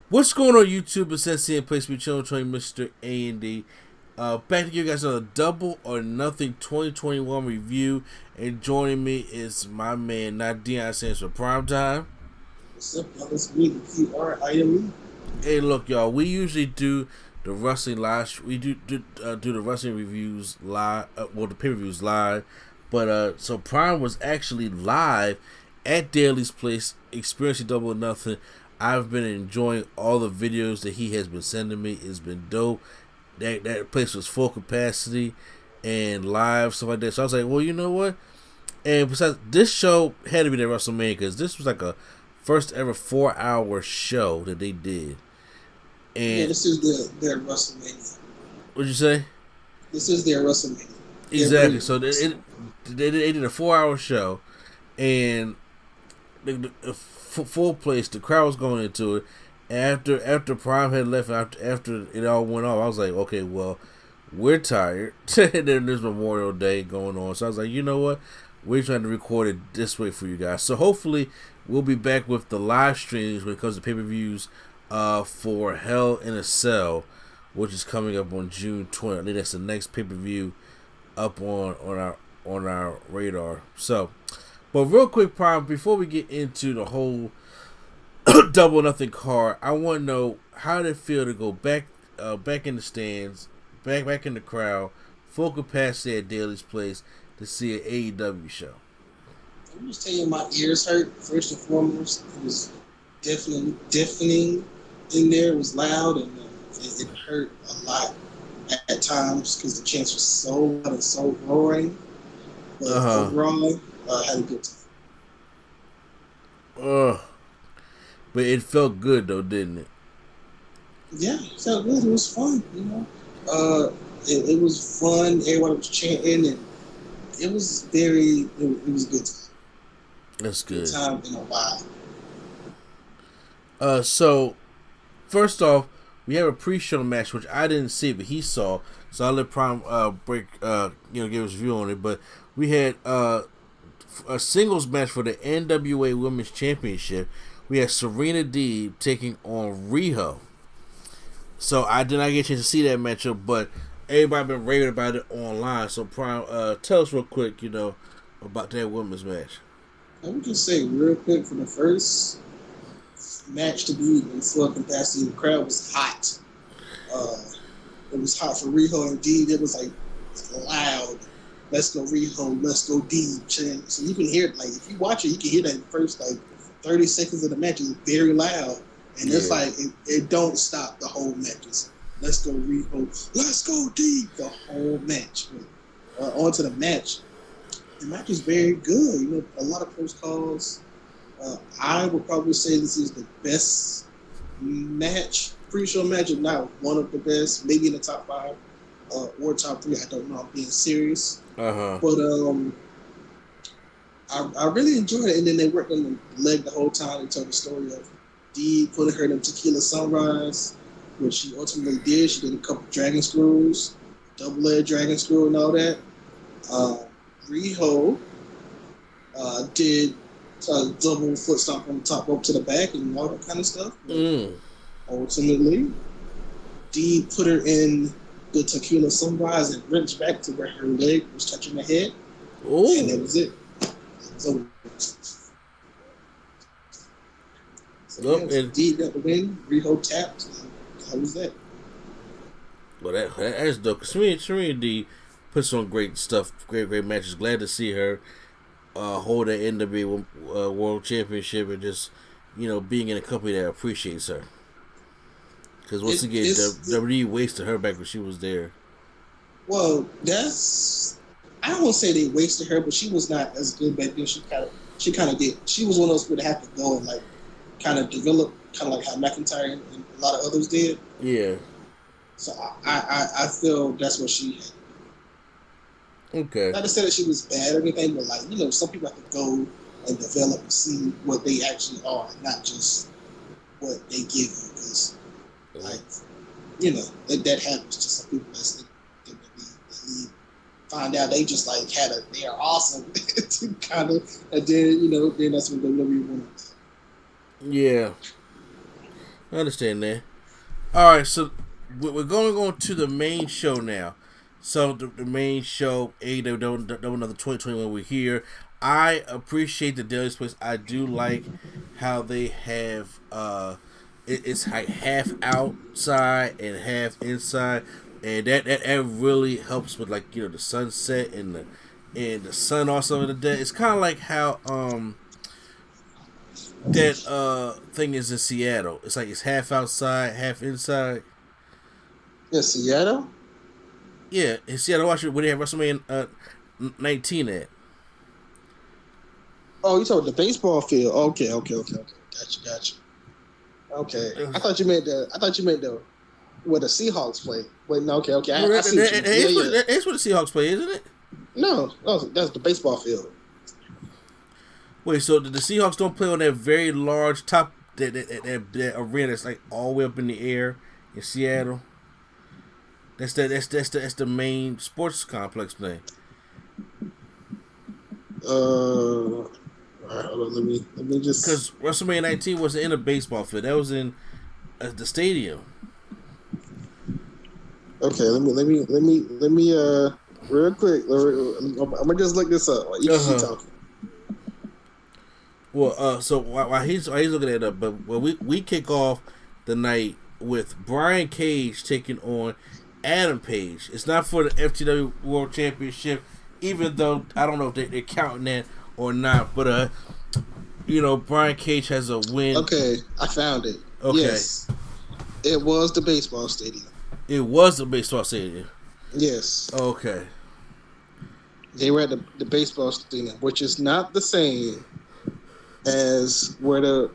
What's going on, YouTube? It's Sensei and Place Me Channel, Mr. A&D. Back to you guys on a Double or Nothing 2021 review. And joining me is my man, not Deion Sanders for Prime Time. What's up, y'all? It's me, the PRIME. Hey, look, y'all. We usually do the wrestling live. We do the wrestling reviews live. The pay reviews live. But so Prime was actually live at Daly's place, experiencing Double or Nothing. I've been enjoying all the videos that he has been sending me. It's been dope. That place was full capacity and live, stuff like that. So I was like, well, you know what? And besides, this show had to be the WrestleMania because this was like a first ever 4-hour show that they did. Yeah, And this is their WrestleMania. what'd you say? This is their WrestleMania. Exactly. So they did a 4-hour show, and the full place. The crowd was going into it. After Prime had left, after it all went off, I was like, okay, well, we're tired. And then there's Memorial Day going on, so I was like, you know what? We're trying to record it this way for you guys. So hopefully we'll be back with the live streams when it comes to pay-per-views for Hell in a Cell, which is coming up on June 20th. I think that's the next pay-per-view up on our radar. So, but real quick, Prime, before we get into the whole Double or Nothing card, I want to know how did it feel to go back in the stands, back in the crowd, full capacity at Daly's place to see an AEW show. I'm just telling you, my ears hurt, first and foremost. It was deafening in there. It was loud, and it hurt a lot at times because the chants were so loud and so roaring. But overall, I had a good time. But it felt good though, didn't it? Yeah, it felt good. It was fun, you know. It was fun. Everyone was chanting, and it was it was a good time. That's good. Good time in a while. So first off, we have a pre-show match which I didn't see, but he saw. So I'll let Prime give his view on it. But we had a singles match for the NWA Women's Championship. We had Serena Deeb taking on Riho. So I did not get a chance to see that matchup, but everybody been raving about it online. So Prime, tell us real quick, about that women's match. I would just say real quick, for the first match to be in full capacity, the crowd was hot. It was hot for Riho and Deeb. It was like loud. Let's go Riho, let's go Deeb. So you can hear it, like if you watch it, you can hear that first 30 seconds of the match is very loud. And it's like, it don't stop the whole matches. Let's go Riho, let's go Deeb, the whole match. On to the match. The match is very good. A lot of close calls. I would probably say this is the best match, pre-show match, if not one of the best, maybe in the top 5 or top 3. I don't know. I'm being serious. But I really enjoyed it. And then they worked on the leg the whole time. They told the story of Dee putting her in Tequila Sunrise, which she ultimately did. She did a couple dragon screws, double-leg dragon screw and all that. Riho did a double foot stomp from the top rope to the back and all that kind of stuff. Ultimately, Dee put her in the Tequila Sunrise and wrenched back to where her leg was touching the head. Ooh. And that was it. So Dee got the win. Riho tapped. How was that? Well, that's dope. Serena Deeb puts on great stuff, great matches. Glad to see her hold that NWA World Championship and just being in a company that appreciates her. Because once again, WWE wasted her back when she was there. Well, I don't want to say they wasted her, but she was not as good back then. She kind of did. She was one of those people that have to go and kind of develop, kind of like how McIntyre and a lot of others did. Yeah. So I feel that's what she had. Okay. Not to say that she was bad or anything, but some people have to go and develop and see what they actually are, not just what they give you. Because, that happens to some people. They find out they just they are awesome, kind of, and then then that's when WWE won. Yeah. I understand that. All right, so we're going on to the main show now. So the main show, AEW Double Another 2021, we're here. I appreciate the daily space. I do like how they have it's like half outside and half inside, and that really helps with, like, the sunset and the sun also in the day. It's kind of like how that thing is in Seattle. It's like it's half outside, half inside. In Seattle? Yeah, in Seattle, watch it when they have WrestleMania 19 at. Oh, you talking the baseball field? Okay. Gotcha. Okay, I thought you meant the where the Seahawks play. Wait, no, okay. I see what you mean. It's where the Seahawks play, isn't it? No, that's the baseball field. Wait, so the Seahawks don't play on that very large top that arena that's like all the way up in the air in Seattle? That's the main sports complex thing. All right, hold on, let me just, because WrestleMania 19 wasn't in a baseball field. That was in the stadium. Okay, let me real quick. I'm gonna just look this up while you keep talking. Well, so while he's looking it up, but we kick off the night with Brian Cage taking on Adam Page. It's not for the FTW World Championship, even though I don't know if they're counting that or not. But Brian Cage has a win. Okay, I found it. Okay. Yes, it was the baseball stadium. It was the baseball stadium. Yes. Okay. They were at the baseball stadium, which is not the same as where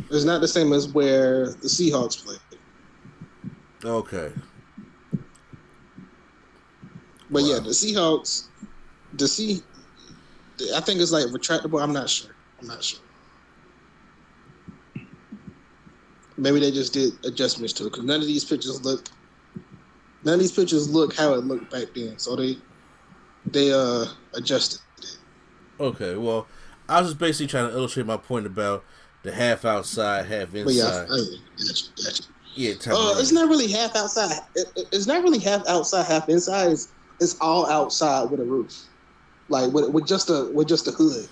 it's not the same as where the Seahawks play. Okay. But yeah, the Seahawks, I think it's like retractable. I'm not sure. Maybe they just did adjustments to it because none of these pictures look how it looked back then. So they adjusted it. Okay, well, I was just basically trying to illustrate my point about the half outside, half inside. But yeah, gotcha. Yeah, it's not really half outside. It's not really half outside, half inside. It's all outside with a roof, like with just a hood,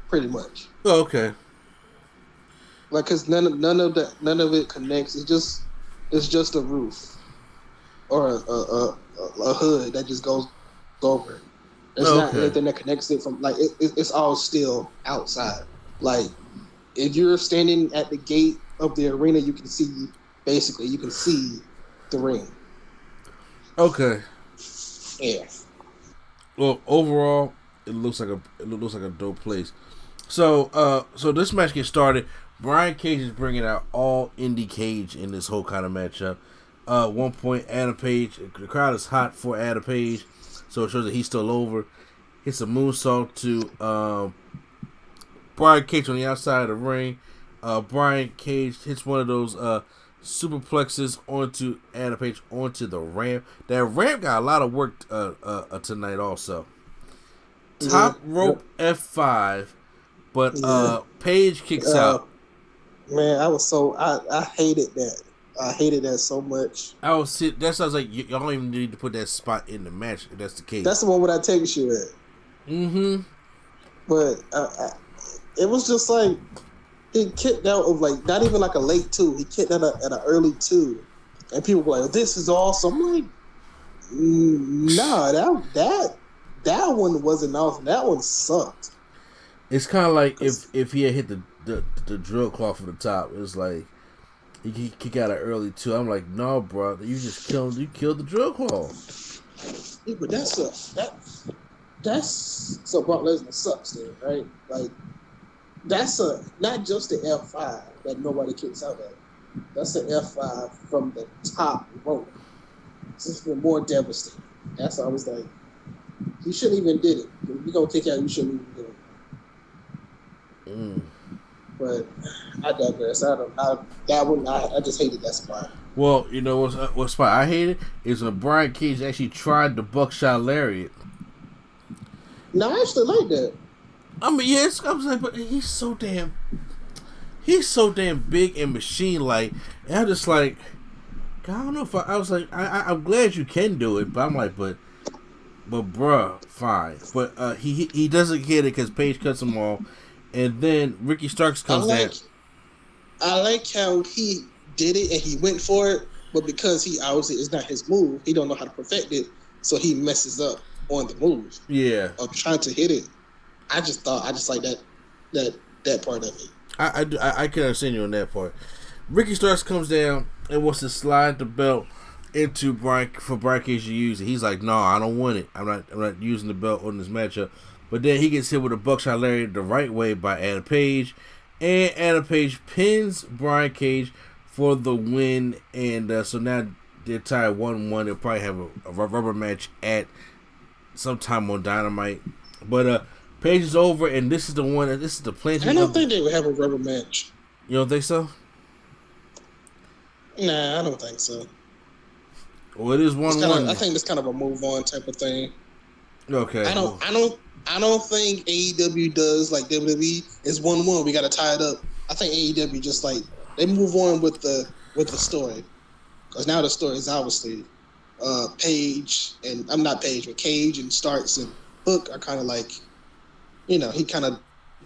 pretty much. Oh, okay. Like, cause none of it connects. It's just a roof or a hood that just goes over it. It's not anything that connects it from, like, it's all still outside. Like, if you're standing at the gate of the arena, you can see the ring. Okay. Yeah. Well, overall, it looks like a dope place. So this match gets started. Brian Cage is bringing out all indie Cage in this whole kind of matchup. 1 point, Adam Page. The crowd is hot for Adam Page, so it shows that he's still over. Hits a moonsault to Brian Cage on the outside of the ring. Brian Cage hits one of those superplexes onto Adam Page onto the ramp. That ramp got a lot of work tonight also. Top rope F5, but Page kicks out. Man, I hated that. I hated that so much. That sounds like y'all don't even need to put that spot in the match if that's the case. That's the one where I take you at. Mm-hmm. But it was just like he kicked out of, like, not even like a late 2. He kicked out at an early 2, and people were like, "This is awesome." I'm like, nah, that one wasn't awesome. That one sucked. It's kind of like if he had hit the drill claw from the top. It was like he kicked out an early 2. I'm like, no, bro, you killed the drill claw. Yeah, but that's so Brock Lesnar sucks there, right? Like, that's not just the F5 that nobody kicks out at. That's the F5 from the top rope. It's even more devastating. That's why I was like, you shouldn't even did it. If you're gonna kick out, you shouldn't even do it. But I digress. I just hated that spot. Well, you know what spot I hated is when Brian Cage actually tried the buckshot lariat. No, I actually like that. I mean, yes, I was like, but he's so damn he's so damn big and machine like, and I'm just like, I don't know if I was like, I'm glad you can do it, but I'm like, but bruh, fine. But he doesn't get it because Paige cuts him off, and then Ricky Starks comes down. I like how he did it and he went for it, but because he obviously it's not his move, he don't know how to perfect it, so he messes up on the move. Yeah, of trying to hit it. I just like that part of it. I can understand you on that part. Ricky Starks comes down and wants to slide the belt into Brian Cage to use it. He's like, no, I don't want it. I'm not using the belt on this matchup. But then he gets hit with a buckshot lariat the right way by Adam Page, and Adam Page pins Brian Cage for the win. And so now they're tied 1-1. They'll probably have a rubber match at sometime on Dynamite. But Page is over, and this is the one. This is the plan. I don't think they would have a rubber match. You don't think so? Nah, I don't think so. Well, it is 1-1. I think it's kind of a move on type of thing. Okay. I don't think AEW does like WWE. It's 1-1. We got to tie it up. I think AEW just like they move on with the story, because now the story is obviously Page and I'm not Page, but Cage and Starks and Hook are kind of like, he kind of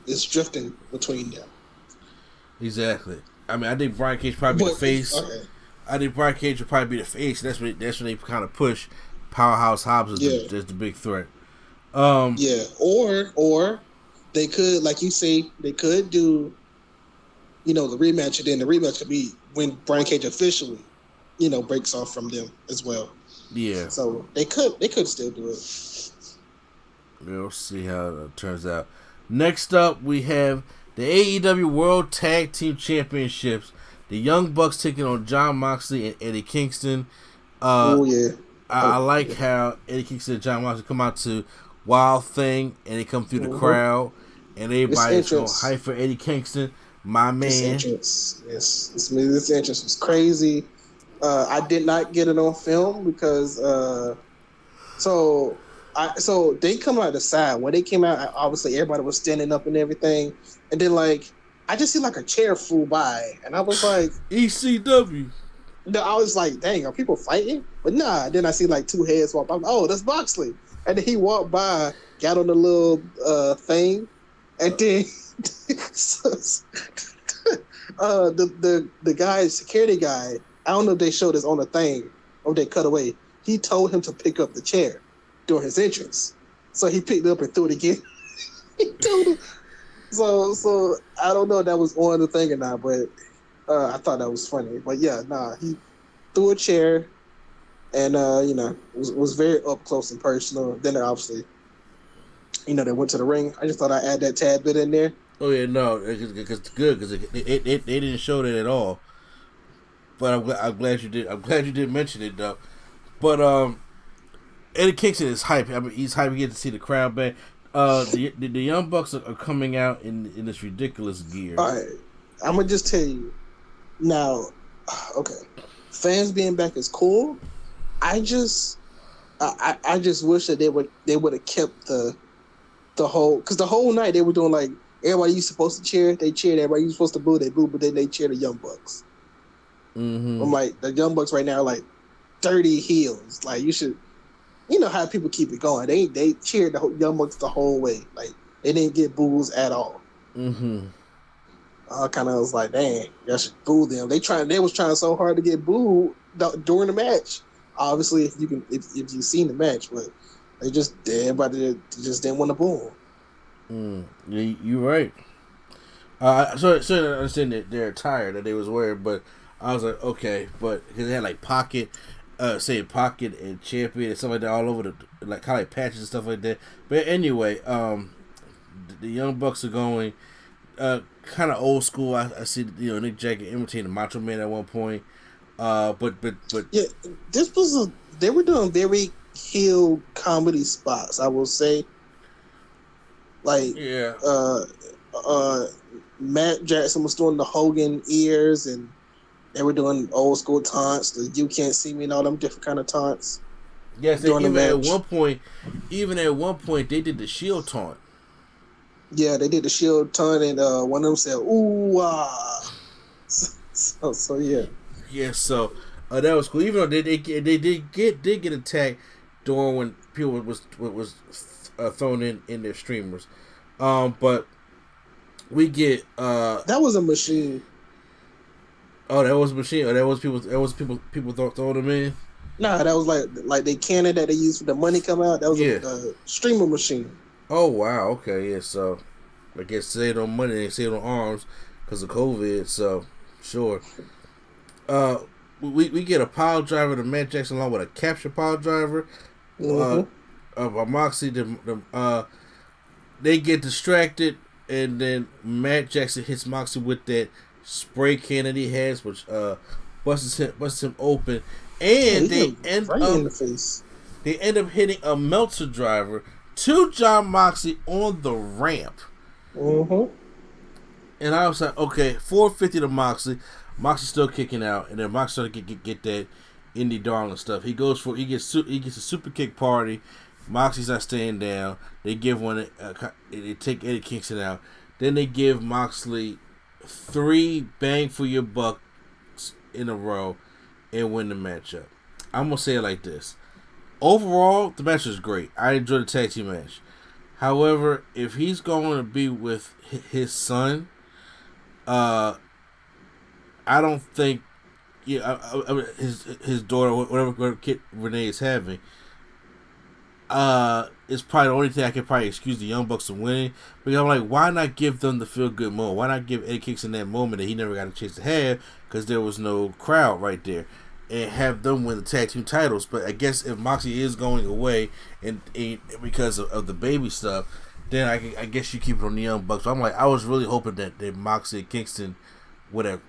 is drifting between them. Exactly. I mean, I think Brian Cage probably be the face. Okay. I think Brian Cage would probably be the face. That's when they kind of push Powerhouse Hobbs as the big threat. Yeah, or they could, like you say, they could do, the rematch, and then the rematch could be when Brian Cage officially, breaks off from them as well. Yeah. So they could still do it. We'll see how it turns out. Next up, we have the AEW World Tag Team Championships. The Young Bucks taking on Jon Moxley and Eddie Kingston. I like how Eddie Kingston and Jon Moxley come out to Wild Thing, and they come through the crowd, and everybody's going hype for Eddie Kingston, my man. This entrance was crazy. I did not get it on film because so they come out the side. When they came out, obviously everybody was standing up and everything, and then I just see a chair flew by, and I was like, ECW. No, I was like, dang, are people fighting? But nah. Then I see two heads walk by. Oh, that's Moxley. And then he walked by, got on the little thing, and then the guy, security guy, I don't know if they showed this on the thing or they cut away. He told him to pick up the chair during his entrance, so he picked it up and threw it again. He told him. So I don't know if that was on the thing or not, but I thought that was funny. But yeah, he threw a chair, and was very up close and personal. Then obviously, they went to the ring. I just thought I'd add that tad bit in there. Oh yeah, no, it's good because they didn't show that at all. But I'm glad you did. I'm glad you did mention it though. But Eddie Kingston is hype. I mean, he's hype. You get to see the crowd back. The Young Bucks are coming out in this ridiculous gear. All right, I'm gonna just tell you now. Okay, fans being back is cool. I just wish that they would have kept the whole, because the whole night they were doing everybody you supposed to cheer, they cheered. Everybody you supposed to boo, they boo, but then they cheer the Young Bucks. Mm-hmm. I'm the Young Bucks right now are dirty heels. You should. You know how people keep it going. They cheered the Young Bucks the whole way. They didn't get boos at all. Mm-hmm. I kind of was like, dang, y'all should boo them. They was trying so hard to get booed during the match. Obviously, if you've seen the match, but everybody just didn't want to boo them. Yeah, you're right. So I understand that they're tired that they was wearing, but I was like, okay, but because they had Pocket. Pocket and Champion and stuff like that all over the kind of patches and stuff like that. But anyway, the Young Bucks are going kind of old school. I see Nick Jackson imitating Macho Man at one point. But yeah, they were doing very heel comedy spots. I will say, Matt Jackson was doing the Hogan ears, and they were doing old school taunts, the "You Can't See Me" and all them different kind of taunts. Yes, even at one point, they did the Shield taunt. Yeah, they did the Shield ton, and one of them said, "Ooh, ah." So yeah. Yeah, so that was cool. Even though they did get attacked during when people was thrown in their streamers, but we get That was a machine. oh, that was a machine. Oh, that was people throwing them in. Nah, that was like the cannon that they used for the money come out. That was Yeah. a streamer machine. Oh wow. Okay. Yeah. So I guess saved on money, they saved on arms because of COVID. So sure. Uh, we get a pile driver to Matt Jackson along with a capture pile driver. Mm-hmm. Moxie, they get distracted, and then Matt Jackson hits Moxie with that spray can that he has, which busts him open, and they end right up in the face. They end up hitting a Meltzer driver to John Moxley on the ramp. Mm-hmm. And I was like, okay, 450 to Moxley. Moxley's still kicking out, and then Moxley started to get that indie darling stuff. He gets a super kick party. Moxley's not staying down. They give one. They take Eddie Kingston out. Then they give Moxley 3 bang for your buck in a row and win the matchup. I'm gonna say it like this. Overall, the match was great. I enjoyed the tag team match. However, if he's going to be with his son, I don't think, his daughter, whatever kid Renee is having, is probably the only thing I can probably excuse the Young Bucks from winning. Because I'm like, why not give them the feel good moment? Why not give Eddie Kingston that moment that he never got a chance to have because there was no crowd right there, and have them win the tag team titles? But I guess if Moxie is going away and because of the baby stuff, then I guess you keep it on the Young Bucks. But I'm like, I was really hoping that Moxie and Kingston would have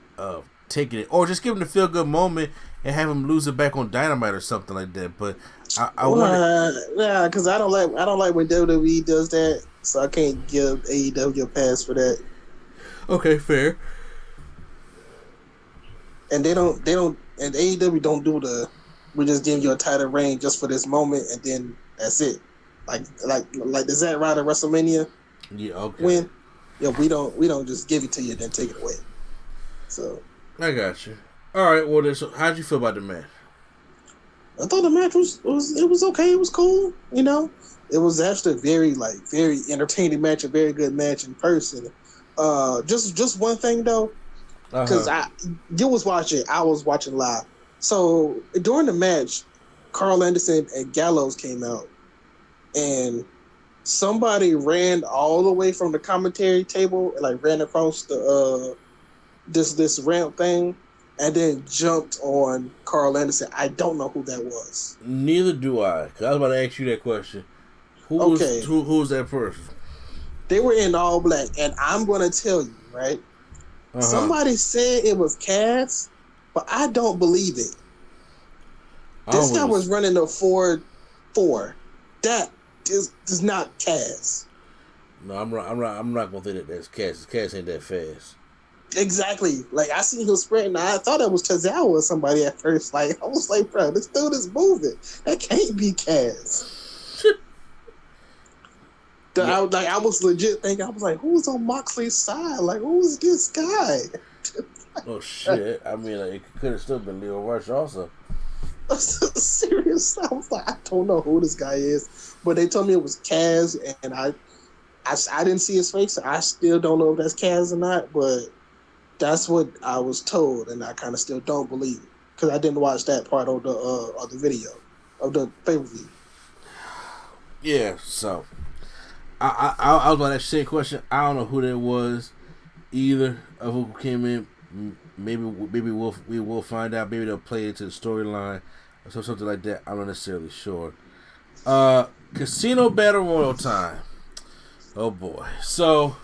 taken it, or just give him the feel good moment and have him lose it back on Dynamite or something like that. But I yeah, because I don't like when WWE does that, so I can't give AEW a pass for that. Okay, fair. And and AEW don't do we just give you a title reign just for this moment and then that's it. Like the Zack Ryder WrestleMania win. Yeah, we don't just give it to you and then take it away. So I got you. All right. Well, so how'd you feel about the match? I thought the match was okay. It was cool. It was actually a very entertaining match, a very good match in person. Just one thing though, because you was watching, I was watching live. So during the match, Carl Anderson and Gallows came out, and somebody ran all the way from the commentary table, like ran across the this ramp thing, and then jumped on Carl Anderson. I don't know who that was. Neither do I. Cause I was about to ask you that question. Who's that person? They were in all black, and I'm gonna tell you, right? Somebody said it was Cass, but I don't believe it. This guy was running a 4-4. That is not Cass. No, I'm not gonna think that's Cass. Cass ain't that fast. Exactly. Like, I seen him sprinting. I thought it was Tozawa or somebody at first. Like, I was like, bro, this dude is moving. That can't be Cass. I was legit thinking, I was like, who's on Moxley's side? Like, who's this guy? Oh, shit. I mean, it could have still been Leo Rush also. Serious. I was like, I don't know who this guy is. But they told me it was Cass, and I didn't see his face. I still don't know if that's Cass or not, but that's what I was told, and I kind of still don't believe it because I didn't watch that part of the video of the pay-per-view. Yeah, so I was about that same question. I don't know who that was either of who came in. Maybe we will find out. Maybe they'll play it to the storyline or something like that. I'm not necessarily sure. Casino Battle Royal time. Oh boy. So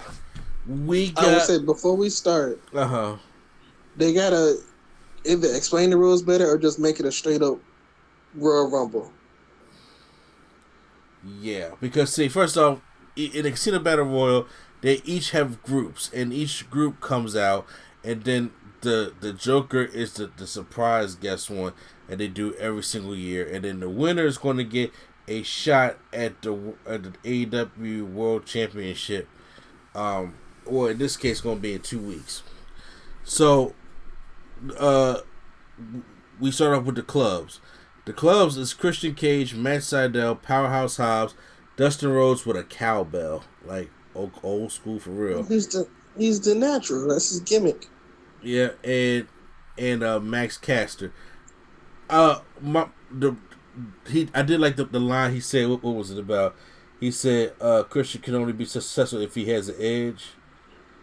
we got. I would say before we start, they gotta either explain the rules better or just make it a straight up Royal Rumble. Yeah, because see, first off, in the Casino Battle Royal, they each have groups, and each group comes out, and then the Joker is the surprise guest one, and they do every single year, and then the winner is going to get a shot at the AEW World Championship Or in this case, going to be in 2 weeks. So, we start off with the clubs. The clubs is Christian Cage, Matt Sydal, Powerhouse Hobbs, Dustin Rhodes with a cowbell, like old school for real. He's the natural. That's his gimmick. Yeah, and Max Caster. I did like the line he said. What was it about? He said Christian can only be successful if he has an edge.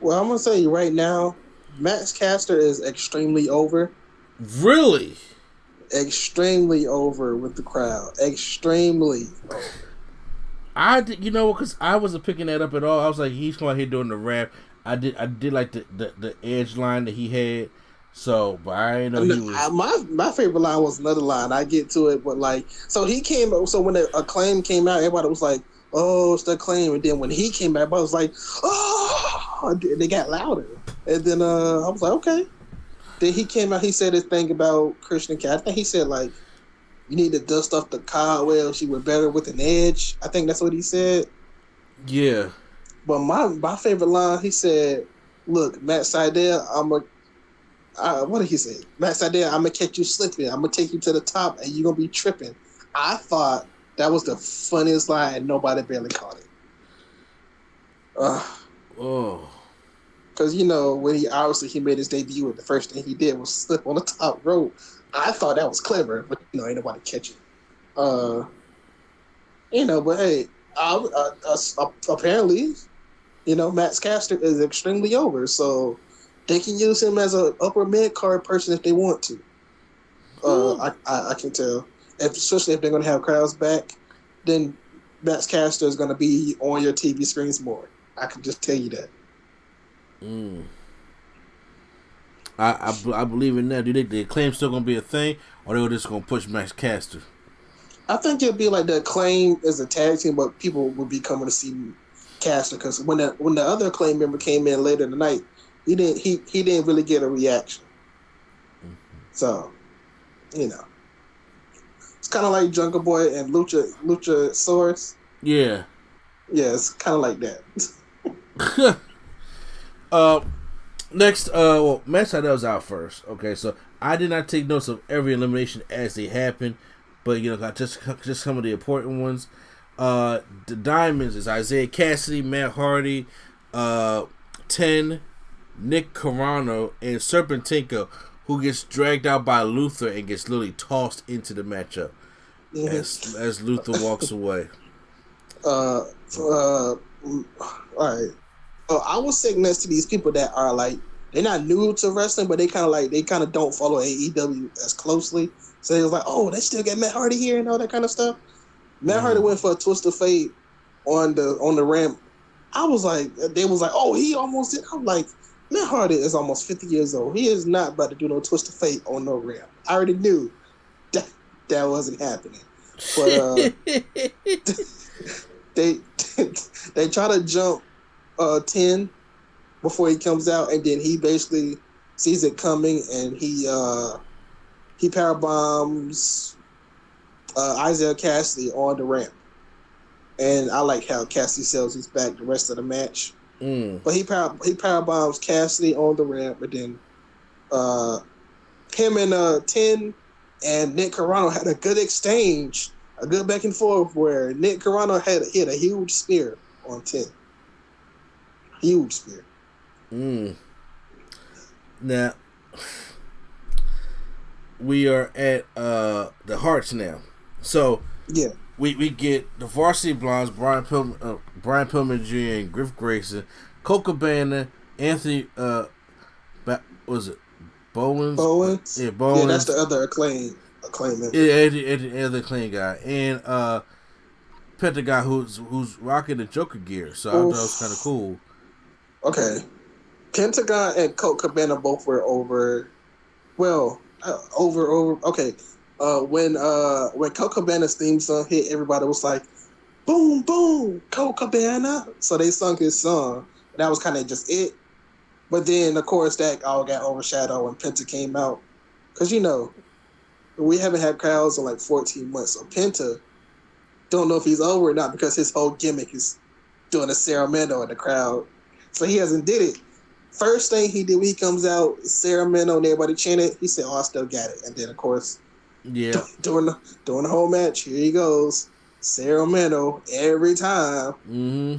Well, I'm gonna tell you right now, Max Caster is extremely over. Really? Extremely over with the crowd. Extremely over. You know, because I wasn't picking that up at all. I was like, he's going here doing the rap. I did like the edge line that he had. So, but I didn't know he was. My favorite line was another line. I get to it, but like, so he came. So when the Acclaim came out, everybody was like, "Oh, it's the Acclaim." And then when he came back, I was like, "Oh!" They got louder. And then I was like, "Okay." Then he came out. He said his thing about Christian Cat. I think he said like, "You need to dust off the cobwebs. She was better with an edge." I think that's what he said. Yeah. But my favorite line, he said, "Look, Matt Sydal, what did he say? Matt Sydal, I'm gonna catch you slipping. I'm gonna take you to the top, and you're gonna be tripping." I thought that was the funniest line, and nobody barely caught it. Because you know when he made his debut, the first thing he did was slip on the top rope. I thought that was clever, but you know ain't nobody catch it. You know, but hey, apparently, you know, Max Caster is extremely over, so they can use him as an upper mid card person if they want to. I can tell, especially if they're going to have crowds back, then Max Caster is going to be on your TV screens more. I can just tell you that. I believe in that. Do you think the Acclaim still going to be a thing, or they were just going to push Max Caster? I think it'll be like the Acclaim as a tag team, but people will be coming to see Caster because when the other Acclaim member came in later in the night, he didn't really get a reaction. So, you know, it's kind of like Jungle Boy and Luchasaurus. Yeah. Yeah, it's kind of like that. Next, well, Matt Sydal's out first. Okay, so I did not take notes of every elimination as they happened, but you know, just some of the important ones. The Diamonds is Isaiah Cassidy, Matt Hardy, 10, Nick Carano, and Serpentinko, who gets dragged out by Luther and gets literally tossed into the matchup as Luther walks away. All right. I was sitting next to these people that are like, they're not new to wrestling, but they kind of don't follow AEW as closely. So they was like, oh, they still got Matt Hardy here and all that kind of stuff. Matt Hardy went for a twist of fate on the ramp. I was like, they was like, oh, he almost did. I'm like, Matt Hardy is almost 50 years old. He is not about to do no twist of fate on no ramp. I already knew that wasn't happening. But they try to jump 10 before he comes out, and then he basically sees it coming, and he power bombs Isaiah Cassidy on the ramp. And I like how Cassidy sells his back the rest of the match. But he power bombs Cassidy on the ramp, and then him and 10 and Nick Carano had a good exchange, a good back and forth where Nick Carano hit a huge spear on 10. Huge spear. Now we are at the Hearts now. So yeah, we get the Varsity Blondes, Brian Pillman Jr. and Griff Grayson, Colt Cabana, Anthony was it Bowens? Yeah, Bowens. Yeah, that's the other acclaim. Yeah, the other Acclaim guy, and Penta guy who's rocking the Joker gear. So I thought that was kind of cool. Okay, Pentagon and Colt Cabana both were over. Well, over. Okay, when Colt Cabana's theme song hit, everybody was like, "Boom, boom, Colt Cabana!" So they sung his song. That was kind of just it. But then, of course, that all got overshadowed when Penta came out, because you know we haven't had crowds in like 14 months. So Penta don't know if he's over or not because his whole gimmick is doing a Saramento in the crowd. So he hasn't did it. First thing he did when he comes out, Sacramento and everybody chanted. He said, "Oh, I still got it." And then of course, Yeah. during the whole match, here he goes, Sacramento every time. Mm-hmm.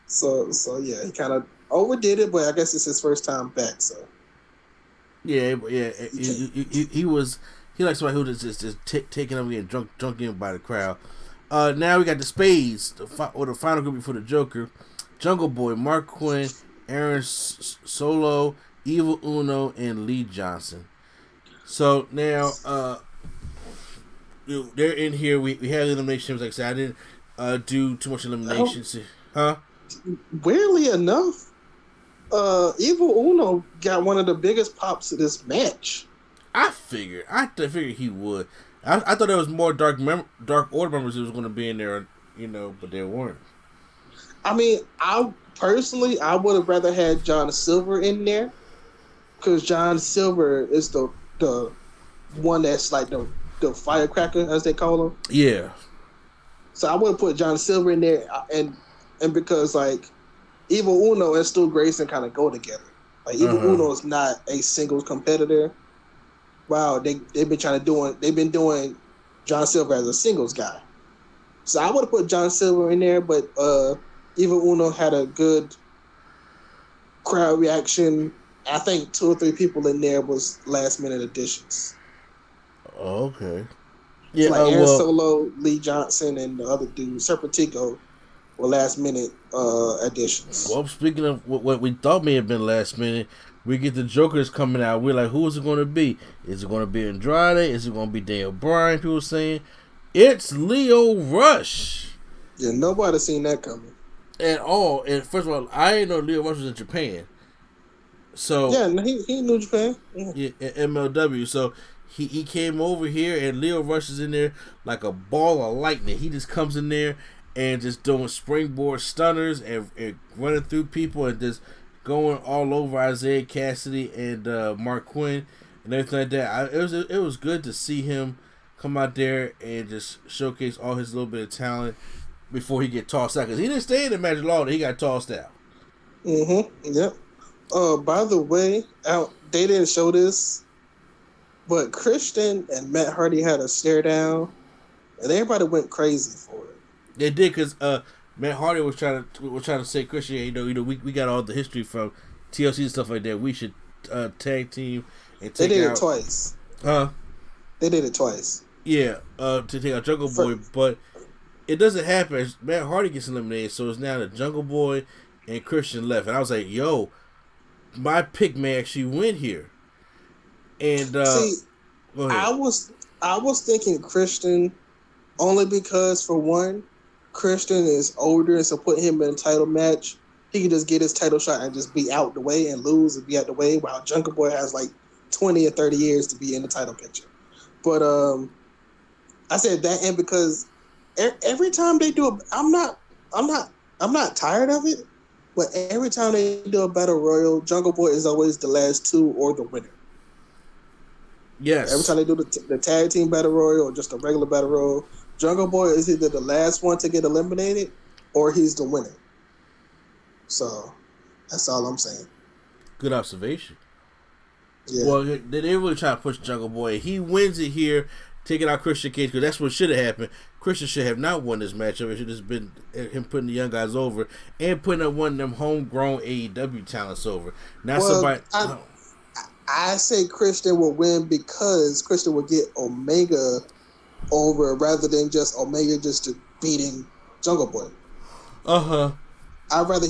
So yeah, he kind of overdid it, but I guess it's his first time back. So yeah. He likes somebody who just taking up and getting drunk in by the crowd. Now we got the Spades, the final group before the Joker, Jungle Boy, Mark Quinn, Aaron Solo, Evil Uno, and Lee Johnson. So now they're in here. We have the eliminations. Like I said, I didn't do too much eliminations. Huh? Weirdly enough, Evil Uno got one of the biggest pops of this match. I figured he would. I thought there was more Dark Order members that was going to be in there, but there weren't. I mean, I would have rather had John Silver in there, because John Silver is the one that's like the firecracker, as they call him. Yeah. So I would have put John Silver in there, and because like Evil Uno and Stu Grayson kind of go together. Like Evil Uno is not a singles competitor. Wow, they've been doing John Silver as a singles guy. So I would have put John Silver in there, but Evil Uno had a good crowd reaction. I think 2 or 3 people in there was last minute additions. Oh, okay. Yeah, like Aaron Solo, Lee Johnson, and the other dude, Serpentico, were last minute additions. Well, speaking of what we thought may have been last minute, we get the Jokers coming out. We're like, who is it going to be? Is it going to be Andrade? Is it going to be Daniel Bryan? People saying it's Lio Rush. Yeah, nobody seen that coming at all. And first of all, I didn't know Lio Rush was in Japan. So yeah, he knew Japan. Yeah, MLW. So he came over here, and Lio Rush is in there like a ball of lightning. He just comes in there and just doing springboard stunners and running through people and just going all over Isaiah Cassidy and Mark Quinn and everything like that. It was good to see him come out there and just showcase all his little bit of talent before he get tossed out, because he didn't stay in the match long. He got tossed out. Yep. By the way, they didn't show this, but Christian and Matt Hardy had a stare down, and everybody went crazy for it. They did, because Matt Hardy was trying to say, Christian, we got all the history from TLC and stuff like that. We should tag team and take out. They did it twice. Huh? They did it twice. Yeah, to take out Jungle Boy, but it doesn't happen. Matt Hardy gets eliminated, so it's now the Jungle Boy and Christian left. And I was like, yo, my pick may actually win here. And see, I was thinking Christian only because, for one, Christian is older, and so put him in a title match, he can just get his title shot and just be out the way and lose and be out the way, while Jungle Boy has like 20 or 30 years to be in the title picture. But I said that, and because every time they do I'm not tired of it, but every time they do a battle royal, Jungle Boy is always the last two or the winner. Yes. Every time they do the tag team battle royal or just a regular battle royal, Jungle Boy is either the last one to get eliminated or he's the winner. So that's all I'm saying. Good observation. Yeah. Well, they really try to push Jungle Boy. He wins it here, taking out Christian Cage, because that's what should have happened. Christian should have not won this matchup. It should have been him putting the young guys over and putting up one of them homegrown AEW talents over. Not somebody. I say Christian will win because Christian will get Omega over rather than just Omega just beating Jungle Boy. I'd rather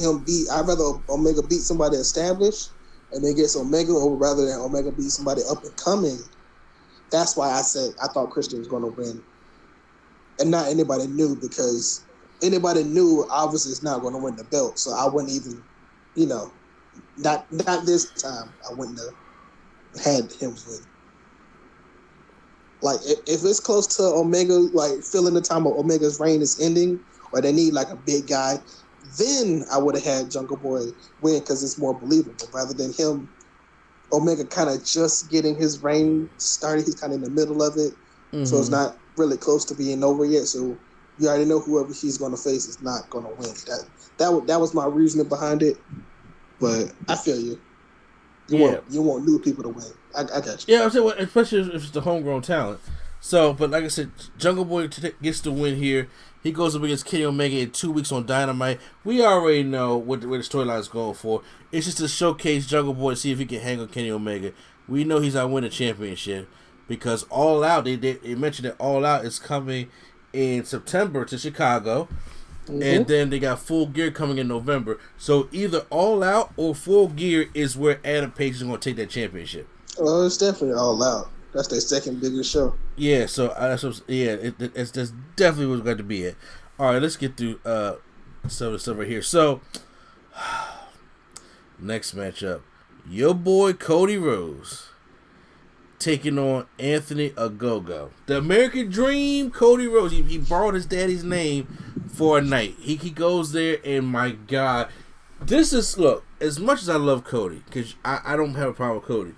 Omega beat somebody established and then gets Omega over rather than Omega beat somebody up and coming. That's why I said I thought Christian was going to win. And not anybody knew, because anybody knew obviously is not going to win the belt. So I wouldn't even, not this time. I wouldn't have had him win. Like if it's close to Omega, like feeling the time of Omega's reign is ending, or they need like a big guy, then I would have had Jungle Boy win because it's more believable rather than him. Omega kind of just getting his reign started. He's kind of in the middle of it, so it's not really close to being over yet. So you already know whoever he's going to face is not going to win. That was my reasoning behind it. But I feel you. You want new people to win. I got you. Yeah, I'm saying, especially if it's the homegrown talent. So, but like I said, Jungle Boy gets the win here. He goes up against Kenny Omega in 2 weeks on Dynamite. We already know where the storyline is going for. It's just to showcase Jungle Boy to see if he can hang on Kenny Omega. We know he's not winning the championship because All Out, they mentioned that All Out is coming in September to Chicago. Mm-hmm. And then they got Full Gear coming in November. So either All Out or Full Gear is where Adam Page is going to take that championship. Well, it's definitely All Out. That's their second biggest show. Yeah, so that's definitely what's going to be it. All right, let's get through some of the stuff right here. So, next matchup, your boy Cody Rhodes taking on Anthony Ogogo. The American Dream, Cody Rhodes. He borrowed his daddy's name for a night. He goes there, and my God, this is, look, as much as I love Cody, because I don't have a problem with Cody,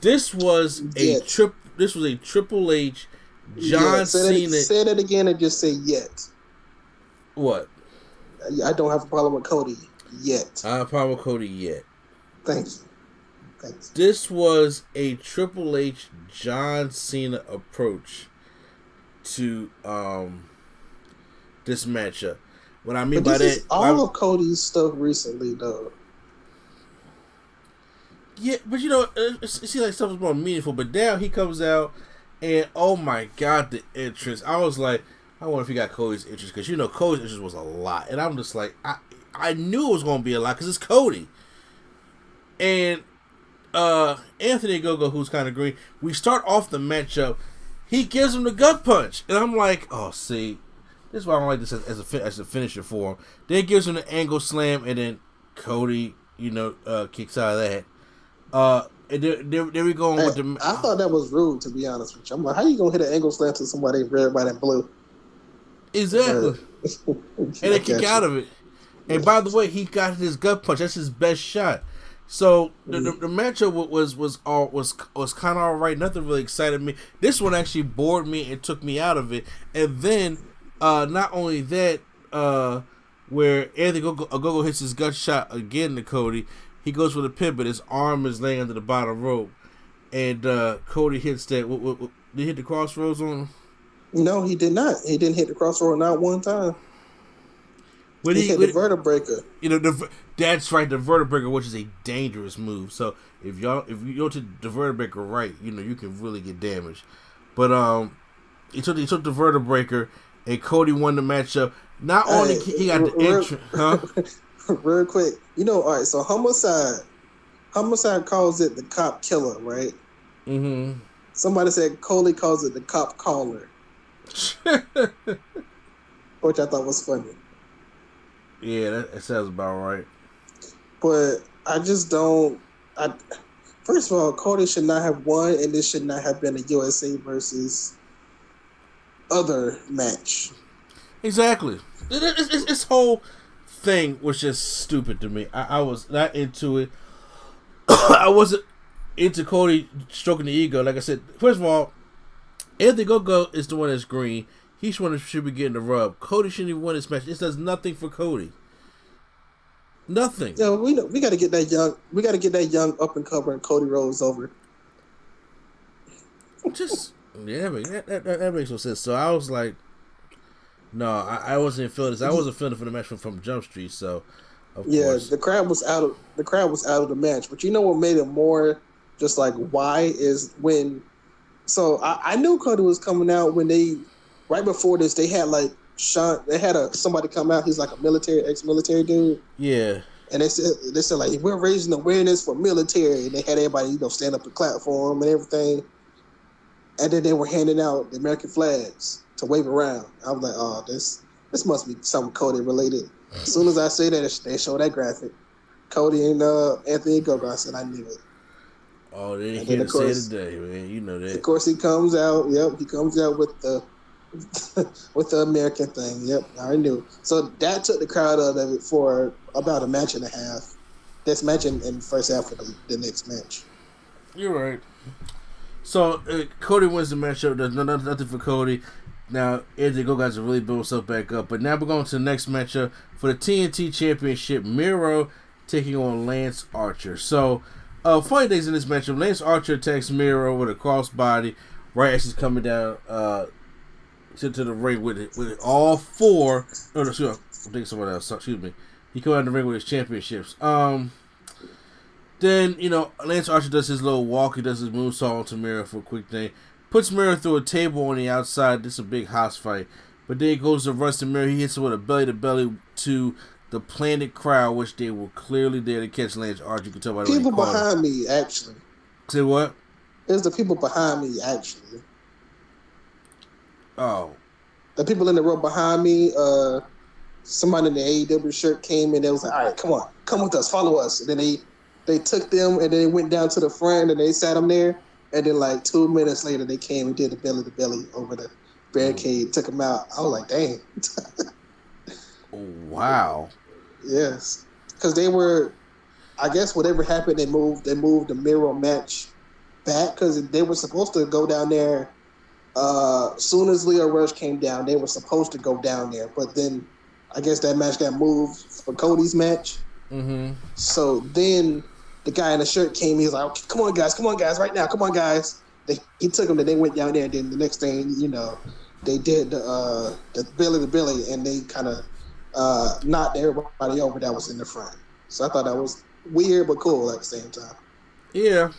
this was a Triple H, John Cena. Say that again and just say yet. What? I don't have a problem with Cody yet. I have a problem with Cody yet. Thank you. This was a Triple H, John Cena approach to this matchup. What I mean by that, all of Cody's stuff recently, though. Yeah, but you know, it seems like stuff is more meaningful. But now he comes out, and oh my God, the interest! I was like, I wonder if he got Cody's interest, because you know Cody's interest was a lot, and I'm just like, I knew it was going to be a lot because it's Cody, and Anthony Ogogo, who's kind of green. We start off the matchup, he gives him the gut punch, and I'm like, oh, see, this is why I don't like this as a finisher for him. Then he gives him the angle slam, and then Cody, kicks out of that. And there we go. I thought that was rude, to be honest with you. I'm like, how you gonna hit an angle slam to somebody red, white, and blue? Exactly. And they kick out of it. And by the way, he got his gut punch. That's his best shot. So the matchup was kind of all right. Nothing really excited me. This one actually bored me and took me out of it. And then not only that, where Anthony Ogogo hits his gut shot again to Cody. He goes for the pin, but his arm is laying under the bottom rope. And Cody hits that. Did he hit the crossroads on him? No, he did not. He didn't hit the crossroad not one time. He hit the vertebreaker. That's right, the vertebreaker, which is a dangerous move. So if you go to the vertebreaker right, you can really get damaged. But he took the vertebreaker, and Cody won the matchup. Not only he got the entrance, huh? Real quick, all right, so Homicide calls it the cop killer, right? Mm-hmm. Somebody said Cody calls it the cop caller. Which I thought was funny. Yeah, that sounds about right. But I just don't... First of all, Cody should not have won, and this should not have been a USA versus other match. Exactly. This whole thing was just stupid to me. I was not into it. I wasn't into Cody stroking the ego. Like I said, first of all, Anthony Ogogo is the one that's green. He's the one that should be getting the rub. Cody shouldn't even win this match. This does nothing for Cody. Nothing. Yeah, we got to get that young. We got to get that young up and coming Cody Rhodes over. Just that makes no sense. So I was like, no, I wasn't feeling this. I wasn't feeling it for the match from Jump Street. So of course, the crowd was out of the match. But you know what made it more just like why is when. So I knew Cody was coming out when right before this they had like Sean. They had somebody come out. He's like a ex-military dude. Yeah. And they said like we're raising awareness for military, and they had everybody stand up and clap for him and everything. And then they were handing out the American flags to wave around. I was like, oh, this must be something Cody related. As soon as I say that, they show that graphic. Cody and Anthony Ogogo. I said, I knew it. Oh, they didn't hear to say it today, man. You know that. Of course, he comes out. Yep, he comes out with the with the American thing. Yep, I knew. So that took the crowd out of it for about a match and a half. This match and the first half of the next match. You're right. So Cody wins the matchup. There's nothing for Cody. Now Anthony Ogogo has to really build himself back up. But now we're going to the next matchup for the TNT Championship. Miro taking on Lance Archer. So, funny things in this matchup, Lance Archer attacks Miro with a crossbody right as he's coming down to the ring with all four. No, I'm thinking someone else. Excuse me. He come out the ring with his championships. Then, Lance Archer does his little walk. He does his moonsault onto Miro for a quick thing. Puts Miro through a table on the outside. This is a big house fight. But then he goes to rush to Miro. He hits him with a belly-to-belly to the planted crowd, which they were clearly there to catch Lance Archer. You can tell by the people behind me, actually. Say what? There's the people behind me, actually. Oh. The people in the row behind me, somebody in the AEW shirt came and they was like, all right, come with us, follow us. And then they took them and then they went down to the front and they sat them there. And then like 2 minutes later, they came and did the belly-to-belly over the barricade, took them out. I was like, dang. Wow. Yes. Because they were, I guess whatever happened, they moved the Miro match back because they were supposed to go down there. Soon as Leo Rush came down, they were supposed to go down there. But then I guess that match got moved for Cody's match. Mm-hmm. So then the guy in the shirt came. He was like, okay, come on, guys, right now. Come on, guys. He took them, and they went down there. And then the next thing, they did the belly, and they kind of knocked everybody over that was in the front. So I thought that was weird but cool at the same time. Yeah.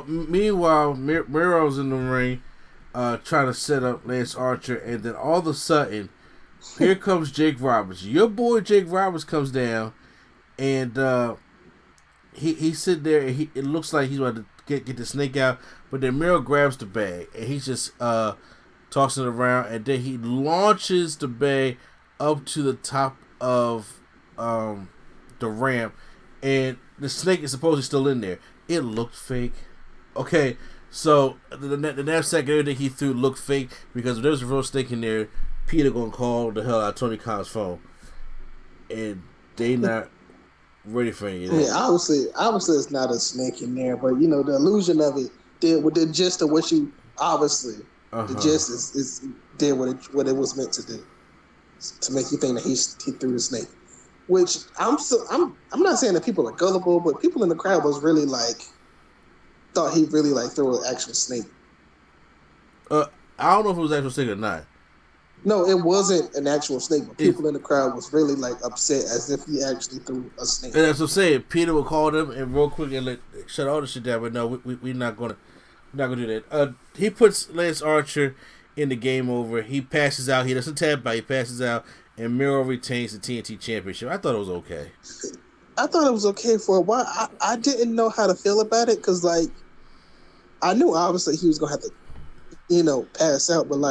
Meanwhile, Miro's in the ring trying to set up Lance Archer, and then all of a sudden, here comes Jake Roberts. Your boy Jake Roberts comes down, and he's sitting there, and it looks like he's about to get the snake out, but then Miro grabs the bag, and he's just tossing it around, and then he launches the bag up to the top of the ramp, and the snake is supposedly still in there. It looked fake. Okay, so the next second, everything he threw looked fake because if there was a real snake in there, Peter gonna call the hell out of Tony Khan's phone, and they not ready for it. I mean, obviously, it's not a snake in there, but the illusion of it did with the gist of what you obviously the gist is did what it was meant to do to make you think that he threw the snake. Which I'm not saying that people are gullible, but people in the crowd was really thought he really threw an actual snake. I don't know if it was actual snake or not. No, it wasn't an actual snake, but people in the crowd was really upset as if he actually threw a snake. And that's what I'm saying. Peter will call them and real quick and shut all the shit down. But no, we're not gonna do that. He puts Lance Archer in the game over. He passes out. He doesn't tap out. He passes out, and Miro retains the TNT Championship. I thought it was okay. I thought it was okay for a while. I didn't know how to feel about it because I knew obviously he was gonna have to, pass out, but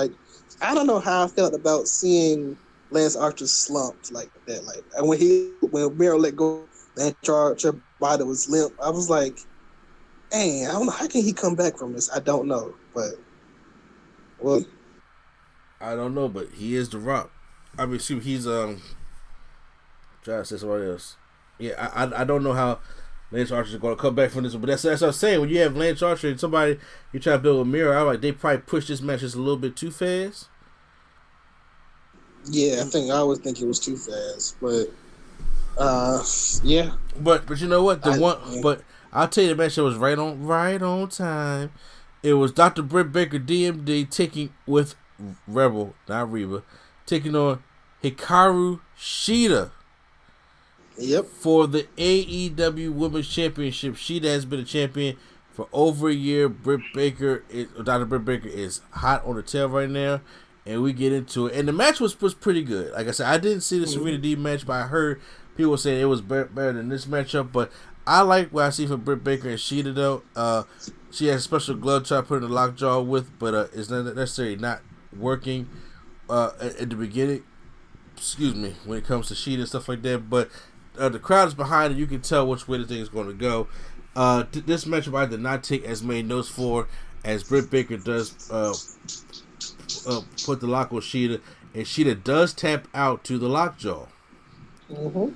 I don't know how I felt about seeing Lance Archer slumped like that. And when Miro let go, Lance Archer body was limp. I was like, dang, I don't know, how can he come back from this? I don't know, but I don't know, but he is the Rock. I mean, shoot, he's trying to say somebody else. Yeah, I don't know how Lance Archer is going to come back from this, but that's what I'm saying. When you have Lance Archer and somebody you try to build a mirror, I they probably push this match just a little bit too fast. Yeah, I always think it was too fast, but yeah. But you know what? But I'll tell you the match that was right on time. It was Dr. Britt Baker, DMD, taking with Rebel, not Reba, taking on Hikaru Shida. Yep. For the AEW Women's Championship. Shida has been a champion for over a year. Dr. Britt Baker is hot on the tail right now, and we get into it. And the match was pretty good. Like I said, I didn't see the Serena Deeb match, but I heard people saying it was better than this matchup. But I like what I see from Britt Baker and Shida, though. She has a special glove try to put in the lockjaw with, but it's not necessarily not working at the beginning. Excuse me, when it comes to Shida and stuff like that. But the crowd is behind it. You can tell which way the thing is going to go. This matchup I did not take as many notes for as Britt Baker does put the lock on Shida, and Shida does tap out to the lockjaw. Mm-hmm.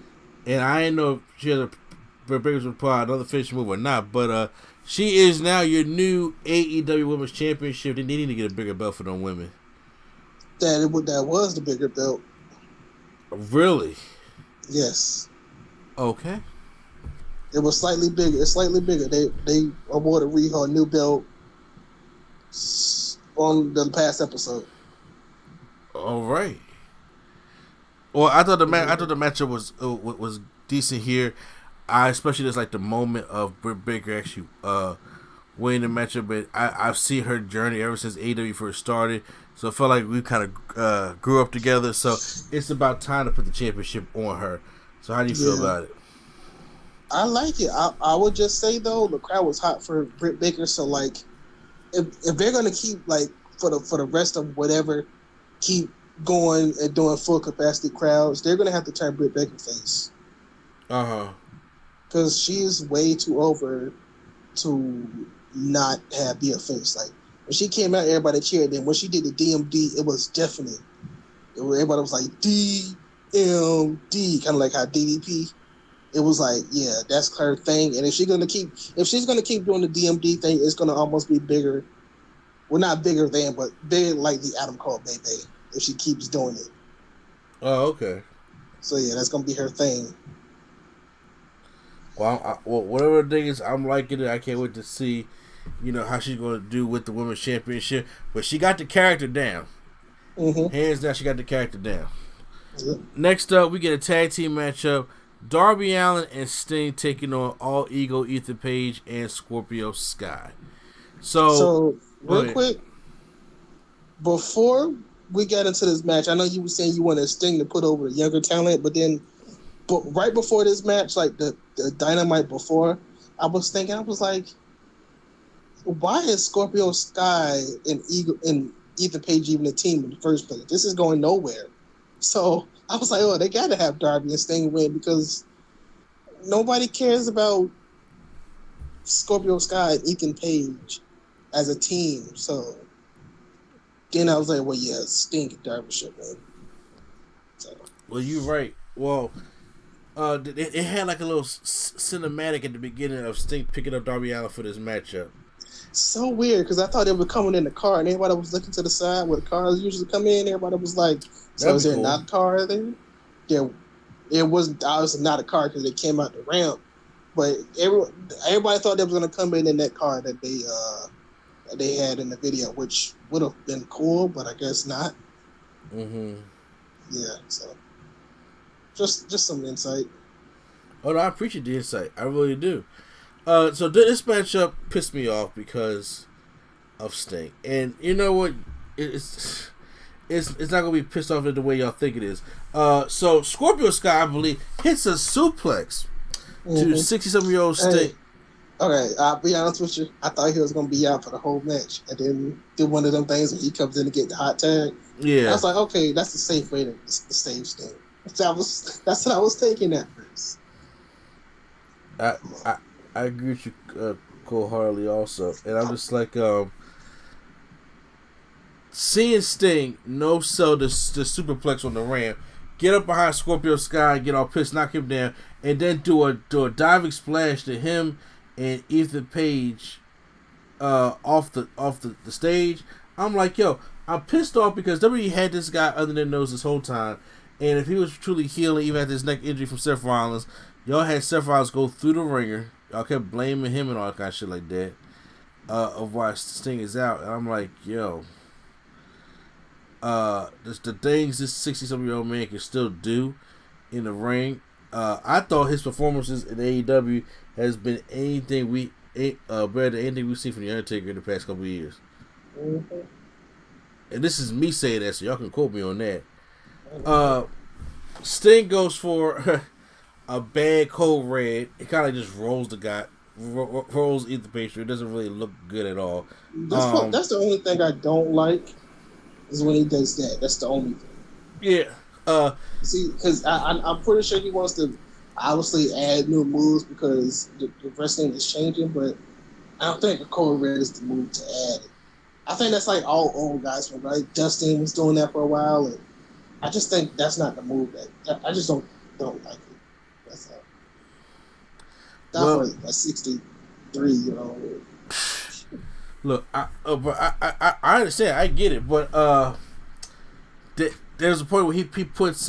And I didn't know if she had Britt Baker's would pull out another finishing move or not, but she is now your new AEW Women's Championship. They need to get a bigger belt for them women. That was the bigger belt. Really? Yes. Okay. It was slightly bigger. It's slightly bigger. They awarded Riho a new belt on the past episode. All right. Well, I thought the matchup was decent here. I especially just like the moment of Britt Baker actually winning the matchup. But I've seen her journey ever since AEW first started, so I felt like we kind of grew up together. So it's about time to put the championship on her. So how do you feel about it? I like it. I would just say though, the crowd was hot for Britt Baker. So like, if they're gonna keep like for the rest of whatever, keep going and doing full capacity crowds, they're gonna have to turn Britt Baker face. Because she is way too over to not be a face. Like when she came out, everybody cheered. Then when she did the DMD, it was definite. Everybody was like DMD, kind of like how DDP. It was like, yeah, that's her thing. And if she's gonna keep doing the DMD thing, it's gonna almost be bigger. Well, not bigger than, but big like the Adam Cole baby. If she keeps doing it. Oh, okay. So yeah, that's gonna be her thing. Well, whatever the thing is, I'm liking it. I can't wait to see, how she's going to do with the women's championship. But she got the character down. Mm-hmm. Hands down, she got the character down. Yep. Next up, we get a tag team matchup: Darby Allin and Sting taking on All Ego, Ethan Page, and Scorpio Sky. So real quick, before we got into this match, I know you were saying you wanted Sting to put over the younger talent, but right before this match, like the Dynamite before, I was like, why is Scorpio Sky and Ethan Page even a team in the first place? This is going nowhere. So I was like, oh, they got to have Darby and Sting win because nobody cares about Scorpio Sky and Ethan Page as a team. So then I was like, well, yeah, Sting and Darby should win. So. Well, you're right. Well, it had like a little cinematic at the beginning of Sting picking up Darby Allin for this matchup. So weird because I thought they were coming in the car and everybody was looking to the side where the cars usually come in. Everybody was like, "So is there not a car there?" Yeah, it wasn't. Obviously not a car because they came out the ramp. But everybody thought they was going to come in that car that they had in the video, which would have been cool, but I guess not. Mm-hmm. Yeah. So. Just some insight. Oh no, I appreciate the insight. I really do. So this matchup pissed me off because of Sting, and you know what? It's not gonna be pissed off in the way y'all think it is. So Scorpio Sky, I believe, hits a suplex to 67-year-old Sting. Hey, okay, I'll be honest with you. I thought he was gonna be out for the whole match, and then did one of them things where he comes in to get the hot tag. Yeah, I was like, okay, that's the safe way to save Sting. That's what I was taking at first. I agree with you wholeheartedly also, and I'm just like seeing Sting no sell the superplex on the ramp, get up behind Scorpio Sky, get all pissed, knock him down, and then do a diving splash to him and Ethan Page off the stage. I'm like, yo, I'm pissed off because WWE had this guy under their nose this whole time. And if he was truly healing, even after his neck injury from Seth Rollins, y'all had Seth Rollins go through the ringer. Y'all kept blaming him and all that kind of shit like that of why Sting is out. And I'm like, yo, the things this 60-something-year-old man can still do in the ring. I thought his performances in AEW has been better than anything we've seen from The Undertaker in the past couple of years. Mm-hmm. And this is me saying that, so y'all can quote me on that. Sting goes for a bad cold red. It kind of just rolls the guy, rolls Ethan Page. It doesn't really look good at all. That's the only thing I don't like is when he does that. That's the only thing. Yeah. See, because I'm pretty sure he wants to obviously add new moves because the wrestling is changing, but I don't think a cold red is the move to add it. I think that's like all old guys, right? Dustin was doing that for a while, and I just think that's not the move that I just don't like it. That's all. Not for a 63-year-old. Look, I understand, I get it, but there's a point where he puts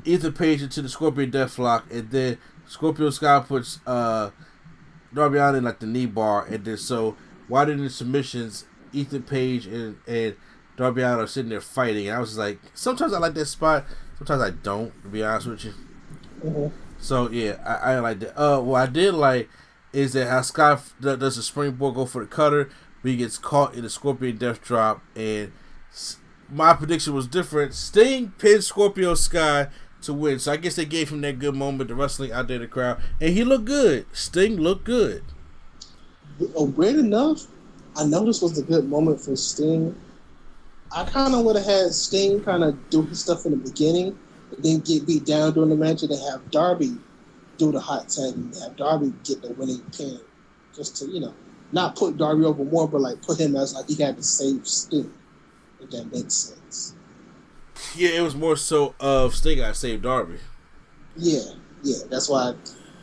Ethan Page into the Scorpion Deathlock, and then Scorpio Sky puts Darby Allin in like the knee bar, and then so why didn't the submissions Ethan Page and Darby Allin are sitting there fighting? And I was just like, sometimes I like that spot, sometimes I don't, to be honest with you. Mm-hmm. So yeah, I like that. What I did like is that how Sky does the springboard go for the cutter, but he gets caught in the Scorpion Death Drop, and my prediction was different. Sting pinned Scorpio Sky to win, so I guess they gave him that good moment, the wrestling out there in the crowd, and he looked good. Sting looked good. Weird enough, I know this was a good moment for Sting. I kind of would have had Sting kind of do his stuff in the beginning, and then get beat down during the match, and then have Darby do the hot tag, and have Darby get the winning pin, just to not put Darby over more, but like put him as like he had to save Sting. If that makes sense. Yeah, it was more so of Sting got saved Darby. Yeah, that's why.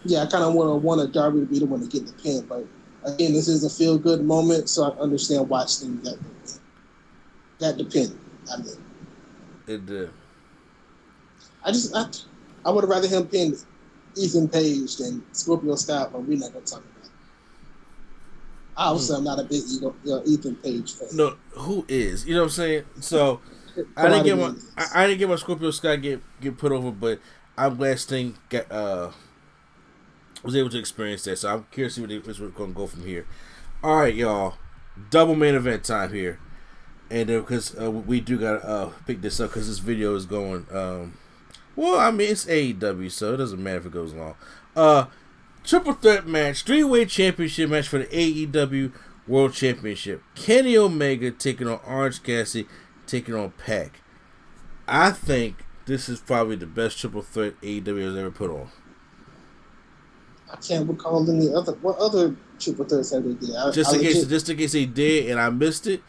I kind of wanted Darby to be the one to get the pin, but again, this is a feel good moment, so I understand why Sting got the pin. I mean, it did. I would have rather him pin Ethan Page than Scorpio Sky, but we're not gonna talk about it. Obviously, I'm not a big Ethan Page fan. No, who is? You know what I'm saying? So I didn't get my Scorpio Sky get put over, but I'm glad Sting was able to experience that. So I'm curious to see where we're going to go from here. All right, y'all, double main event time here, and because we do got to pick this up because this video is going. Well, I mean it's AEW, so it doesn't matter if it goes long. Triple threat match, 3-way championship match for the AEW World Championship. Kenny Omega taking on Orange Cassidy, taking on Pac. I think this is probably the best triple threat AEW has ever put on. I can't recall what other triple threats have they did. Just in case they did and I missed it,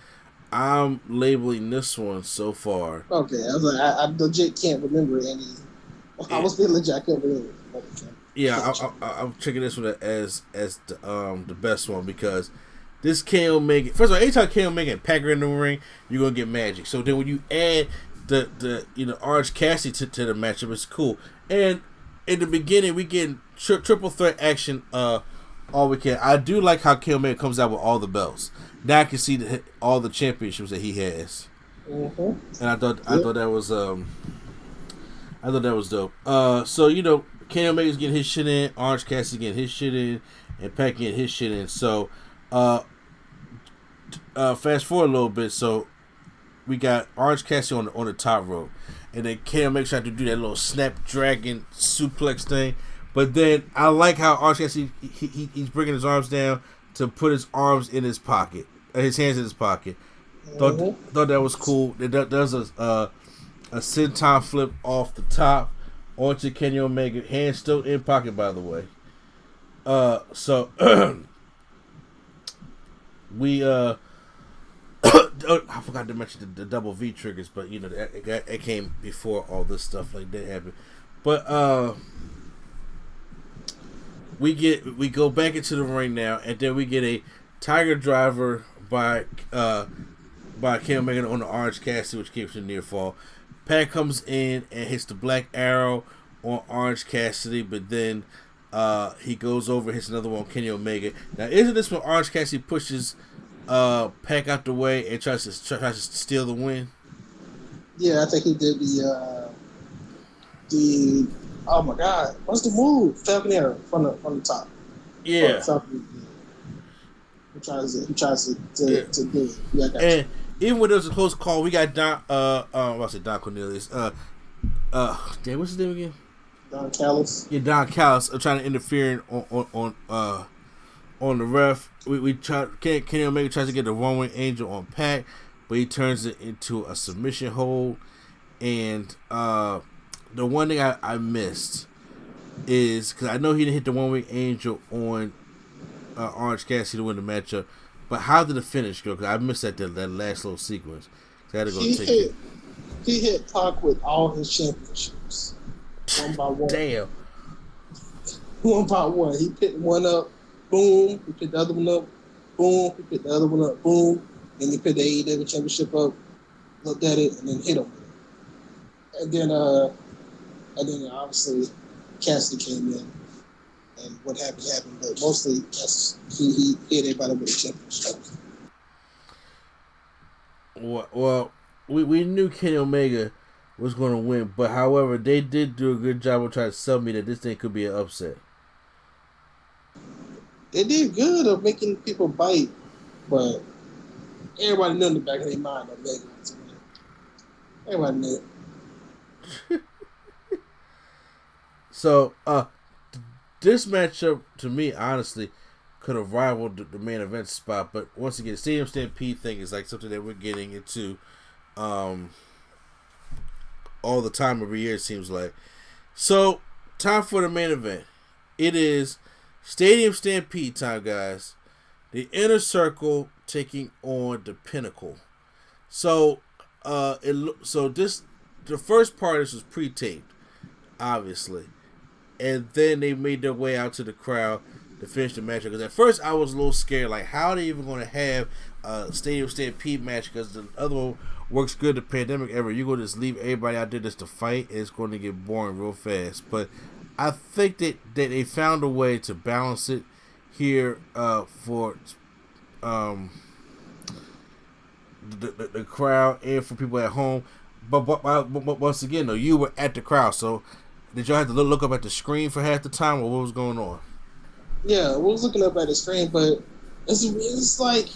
I'm labeling this one so far. Okay, I was like, I legit can't remember any. I was being legit, I can't remember. Yeah, I'm checking this one as the best one because this Kenny Omega. First of all, anytime Kenny Omega and Pac are in the ring, you're gonna get magic. So then when you add the Orange Cassidy to the matchup, it's cool. And in the beginning, we get triple threat action all weekend. I do like how Kenny Omega comes out with all the belts. Now I can see all the championships that he has. Mm-hmm. And I thought that was dope. So Kenny Omega's getting his shit in, Orange Cassidy getting his shit in, and Pac getting his shit in. So, fast forward a little bit. So, we got Orange Cassidy on the top rope, and then Kenny Omega tried to do that little snapdragon suplex thing. But then I like how Orange Cassidy he's bringing his arms down to put his arms in his pocket, his hands in his pocket. Thought that was cool. There's a senton flip off the top onto Kenny Omega, hands still in pocket, by the way. So we I forgot to mention the double V triggers, but it came before all this stuff like that happened. But we go back into the ring now, and then we get a Tiger Driver by Kenny Omega on the Orange Cassidy, which keeps a near fall. Pac comes in and hits the Black Arrow on Orange Cassidy, but then he goes over, hits another one on Kenny Omega. Now, isn't this when Orange Cassidy pushes Pac out the way and tries to steal the win? Yeah, I think he did the oh my god, what's the move? Falcon Arrow from the top. Yeah. He tries to do it. Yeah, I got and even when it was a close call, we got Don Cornelius. Damn, what's his name again? Don Callis. Yeah, Don Callis trying to interfere on the ref. Kenny Omega tries to get the one wing angel on Pac, but he turns it into a submission hold. And the one thing I missed is because I know he didn't hit the one wing angel on Orange Cassidy to win the matchup, but how did the finish go? Because I missed that last little sequence. So I had to go take it. He hit Pac with all his championships, one by one. Damn. One by one. He picked one up, boom. He picked the other one up, boom. He picked the other one up, boom. Then he picked the AEW championship up, looked at it, and then hit him. And then And then obviously Cassidy came in, and what happened happened. But mostly he hit everybody with a championship. Well, we knew Kenny Omega was going to win, but however, they did do a good job of trying to sell me that this thing could be an upset. They did good of making people bite, but everybody knew in the back of their mind Omega was winning. Everybody knew. So, this matchup to me, honestly, could have rivaled the main event spot. But once again, the Stadium Stampede thing is like something that we're getting into all the time every year, it seems like. So, time for the main event. It is Stadium Stampede time, guys. The Inner Circle taking on the Pinnacle. So, the first part of this was pre-taped, obviously. And then they made their way out to the crowd to finish the match. Because at first I was a little scared, like how are they even going to have a Stadium Stampede match? Because the other one works good, the pandemic era. You're going to just leave everybody out there just to fight, and it's going to get boring real fast. But I think that they found a way to balance it here for the crowd and for people at home. But once again, though, you were at the crowd, so did y'all have to look up at the screen for half the time, or what was going on? Yeah, we was looking up at the screen, but it's like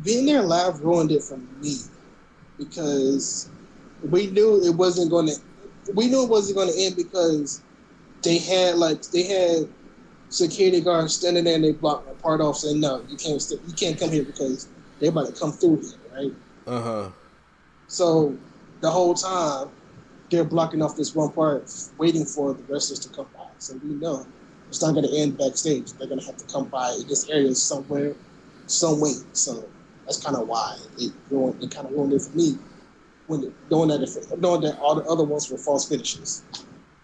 being there live ruined it for me because we knew it wasn't going to end because they had security guards standing there and they blocked my part off saying no, you can't come here because they're about to come through here, right? So the whole time they're blocking off this one part, waiting for the wrestlers to come by. So we know it's not going to end backstage. They're going to have to come by in this area somewhere, some way. So that's kind of why it kind of ruined it for me when knowing that all the other ones were false finishes.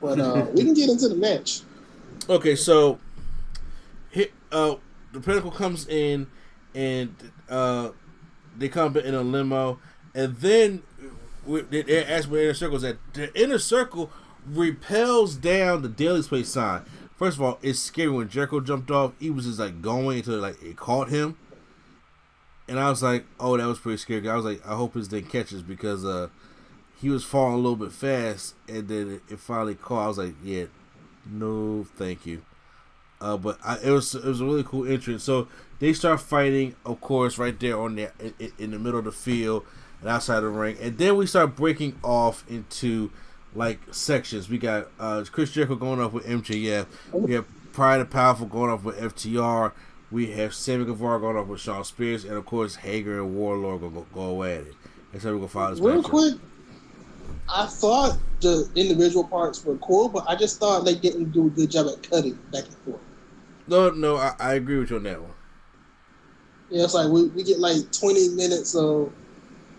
But we can get into the match. Okay, so the Pinnacle comes in and they come in a limo, and then they ask where the Inner Circle is at. The Inner Circle repels down the Daily's Place sign. First of all, it's scary. When Jericho jumped off, he was just like going until like it caught him, and I was like, "Oh, that was pretty scary." I was like, "I hope his thing catches," because he was falling a little bit fast, and then it finally caught. I was like, "Yeah, no, thank you." But it was a really cool entrance. So they start fighting, of course, right there on there in the middle of the field and outside the ring, and then we start breaking off into like sections. We got Chris Jericho going off with MJF. We have Pride and Powerful going off with FTR. We have Sammy Guevara going off with Shawn Spears, and of course Hager and Warlord gonna go at it. That's how we're gonna follow this real matchup. Quick. I thought the individual parts were cool, but I just thought they didn't do a good job at cutting back and forth. No, I agree with you on that one. Yeah, it's like we get like 20 minutes of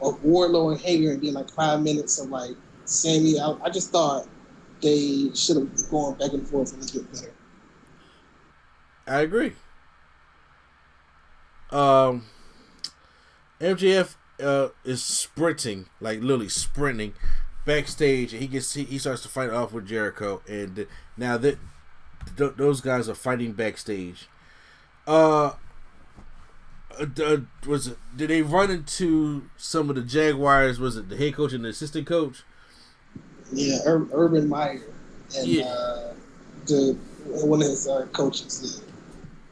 Wardlow and Hager and then like 5 minutes of like Sammy. I just thought they should have gone back and forth and get better. I agree. MJF is sprinting, like literally sprinting backstage, and he starts to fight off with Jericho, and now that those guys are fighting backstage. Did they run into some of the Jaguars? Was it the head coach and the assistant coach? Yeah, Urban Meyer and one of his coaches.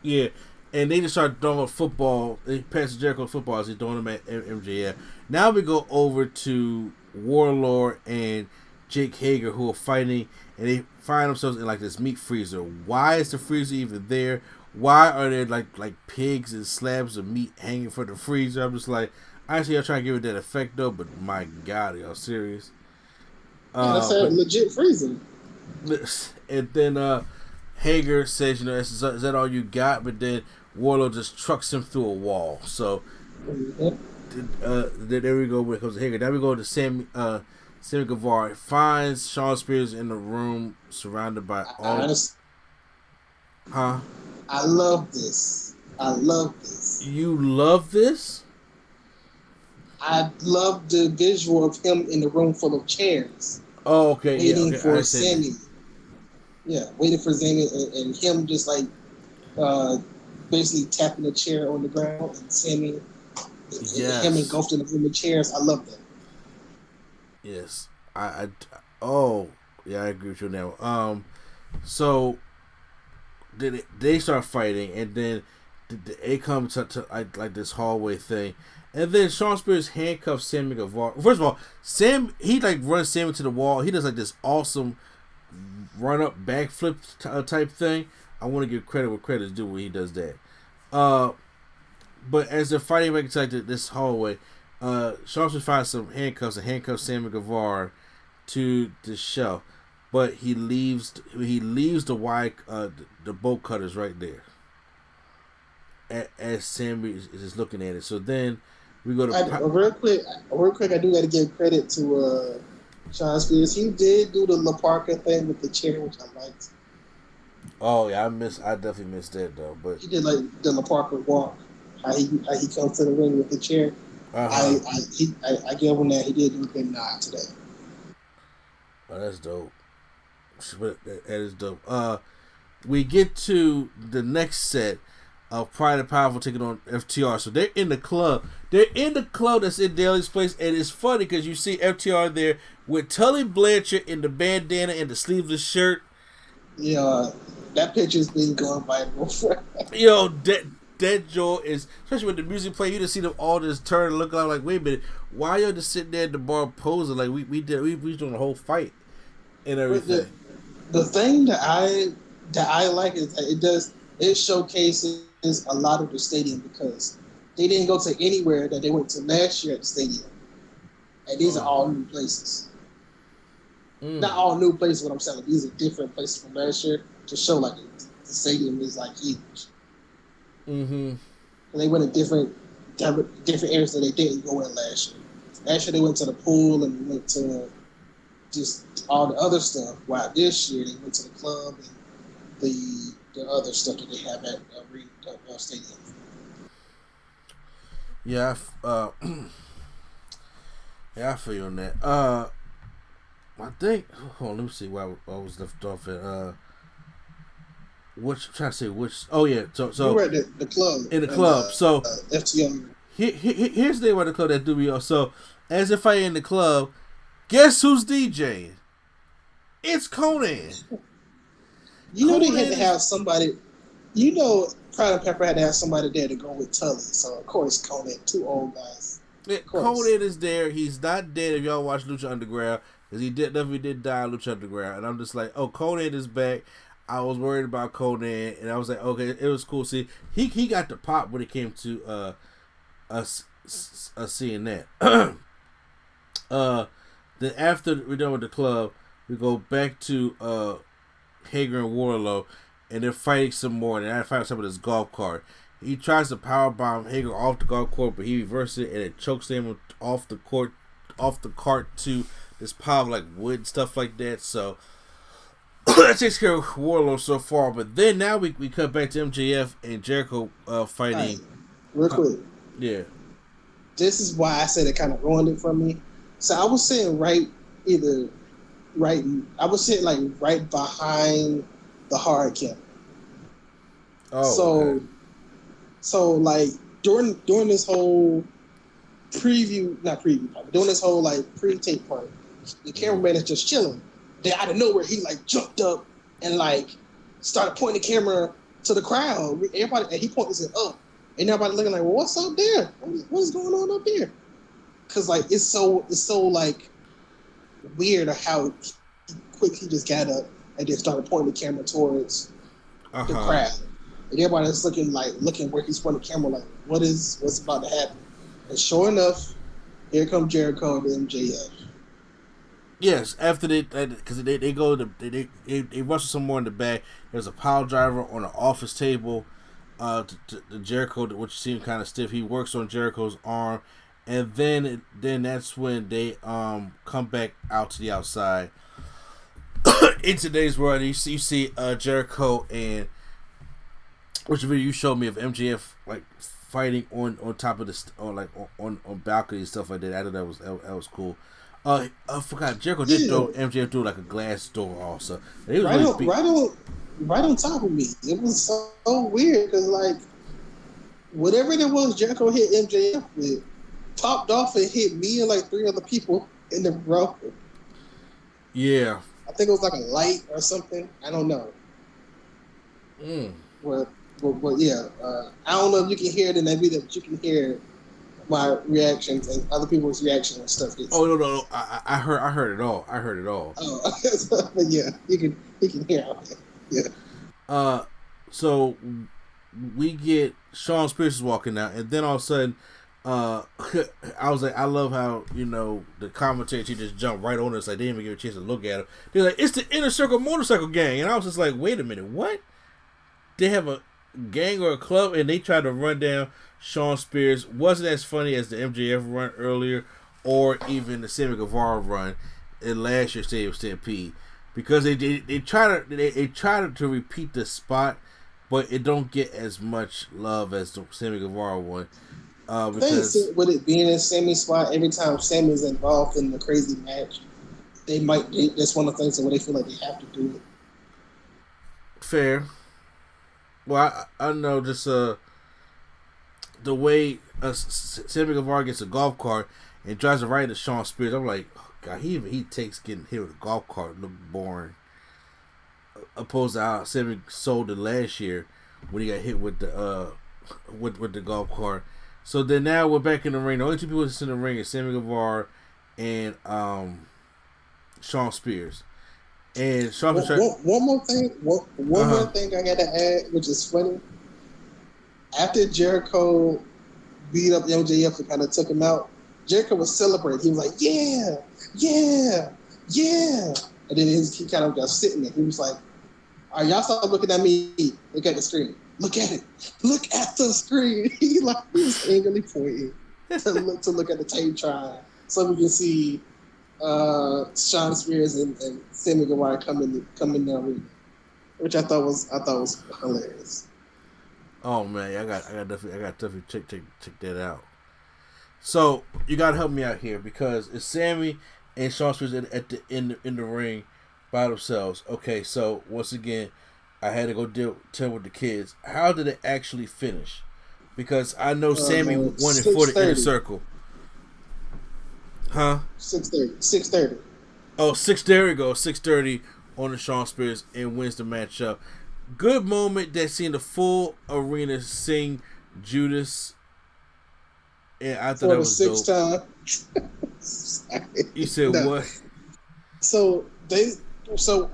Yeah, and they just started throwing football. They passed Jericho football as he's throwing them at MJF. Now we go over to Warlord and Jake Hager, who are fighting, and they find themselves in like this meat freezer. Why is the freezer even there? Why are there like pigs and slabs of meat hanging from the freezer? I'm just like, honestly, y'all trying to give it that effect though, but my God, are y'all serious? That's a legit freezer. And then Hager says, is that all you got? But then Warlord just trucks him through a wall. So there we go when it comes to Hager. Now we go to Sammy Guevara. Finds Shawn Spears in the room surrounded by all... I love this. You love this? I love the visual of him in the room full of chairs. Oh, okay, yeah, waiting okay. for I said Sammy. Yeah, waiting for Sammy and him just like basically tapping the chair on the ground and Sammy, him yes, engulfed in the room of chairs. I love that. yes. Oh, yeah, I agree with you now. So they start fighting, and then they come to like this hallway thing, and then Sean Spears handcuffs Sammy Guevara. First of all, he like runs Sammy to the wall. He does like this awesome run up backflip type thing. I want to give credit where credit's due when he does that. But as they're fighting back inside this hallway, Sean Spears finds some handcuffs and handcuffs Sammy Guevara to the shelf. But he leaves the wire the bolt cutters right there as Sammy is just looking at it. So then we go to real quick. I do got to give credit to Sean Spears. He did do the La Parka thing with the chair, which I liked. Oh yeah, I definitely missed that though. But He did like the La Parka walk. How he comes to the ring with the chair. uh-huh. I give him that. He did do a good nod today. Oh, that's dope. That is dope. We get to the next set of Pride and Powerful taking on FTR. So they're in the club. They're in the club that's in Daly's place, and it's funny because you see FTR there with Tully Blanchard in the bandana and the sleeveless shirt. Yeah, that picture's been going viral. Yo, that Joe is, especially when the music play, you just see them all just turn and look out like, wait a minute, why y'all just sitting there at the bar posing like we was doing the whole fight and everything. The thing that I like is that it showcases a lot of the stadium because they didn't go to anywhere that they went to last year at the stadium, and these are all new places. Not all new places. What I'm saying, these are different places from last year to show like the stadium is like huge. Mm-hmm. And they went to different areas that they didn't go in last year. Last year they went to the pool and went to just all the other stuff. While this year they went to the club and the other stuff that they have at the stadium. Yeah, yeah, I feel you on that. I think. Hold on, let me see where I was left off at. Which I'm trying to say which? Oh yeah, so we were at the club. In the club, so FTM. Here's the thing about the club that do me. So as if I in the club, guess who's DJing? It's Conan. You know Conan, they had to have somebody. You know, Pride and Pepper had to have somebody there to go with Tully. So of course Conan, two old guys. Conan is there. He's not dead. If y'all watch Lucha Underground, because he did die in Lucha Underground, and I'm just like, oh, Conan is back. I was worried about Conan, and I was like, okay, it was cool. See, he got the pop when it came to us seeing that. Then after we're done with the club, we go back to Hager and Warlow, and they're fighting some more. And I find some of this golf cart. He tries to powerbomb Hager off the golf court, but he reverses it and it chokes him off the cart to this pile of like wood and stuff like that. So that takes care of Warlow so far. But then now we cut back to MJF and Jericho fighting. Right. Real quick. Yeah. This is why I said it kind of ruined it for me. So I was sitting right behind the hard camera. Oh. So like during this whole during this whole like pre-tape part, the cameraman is just chilling. Then out of nowhere, he like jumped up and like started pointing the camera to the crowd. Everybody, and he points it up, and everybody looking like, "Well, what's up there? What's going on up there?" Because like it's so like weird how quick he just got up and then started pointing the camera towards the crowd. And everybody's looking where he's pointing the camera, like, what's about to happen? And sure enough, here comes Jericho and MJF. Yes, after because they go they rustle some more in the back. There's a pile driver on an office table. To Jericho, which seemed kind of stiff. He works on Jericho's arm, and then that's when they come back out to the outside. In today's world, you see Jericho and which video you showed me of MJF like fighting on top of the on balcony and stuff like that. I thought that was cool. I forgot. Jericho Yeah. did throw MJF through like a glass door also. He was right on top of me. It was so weird because like whatever it was Jericho hit MJF with popped off and hit me and like 3 other people in the row. Yeah. I think it was like a light or something. I don't know. But yeah, I don't know if you can hear it in that video, but you can hear my reactions and other people's reactions and stuff. No. I heard it all. I heard it all. Oh, but yeah, you can hear it. Yeah. So we get Shawn Spears is walking out, and then all of a sudden, I was like, I love how the commentators just jumped right on us, like they didn't even give a chance to look at him. They're like, it's the Inner Circle Motorcycle Gang, and I was just like, wait a minute, what? They have a gang or a club, and they tried to run down Shawn Spears. Wasn't as funny as the MJF run earlier, or even the Sammy Guevara run in last year's Stadium Stampede, because they try to repeat the spot, but it don't get as much love as the Sammy Guevara one. Because with it being a Sammy spot, every time Sammy's involved in the crazy match, that's one of the things where they feel like they have to do it. Fair. Well, I know just the way Sammy Guevara gets a golf cart and drives it right into Shawn Spears. I'm like, oh God, he takes getting hit with a golf cart look boring. Opposed to how Sammy sold it last year when he got hit with the with the golf cart. So then now we're back in the ring. The only 2 people that's in the ring is Sammy Guevara and Shawn Spears. And Shawn one more thing I gotta add, which is funny. After Jericho beat up MJF and kind of took him out, Jericho was celebrating. He was like, yeah. And then he kind of got sitting there. He was like, all right, y'all stop looking at me. Look at the screen. Look at it. Look at the screen. He was angrily pointing to look at the tape trial so we can see Shawn Spears and Sammy Guevara come in the arena, which I thought was hilarious. Oh man, I got definitely check that out. So you gotta help me out here because it's Sammy and Shawn Spears in the ring by themselves. Okay, so once again, I had to go tell with the kids. How did it actually finish? Because I know Sammy won it for the Inner Circle. Huh? 6:30. Oh, 6:30. There we go. 6:30 on the Shawn Spears and wins the matchup. Good moment that seeing the full arena sing Judas. And I thought that was dope. For the 6th time. You said no. What? So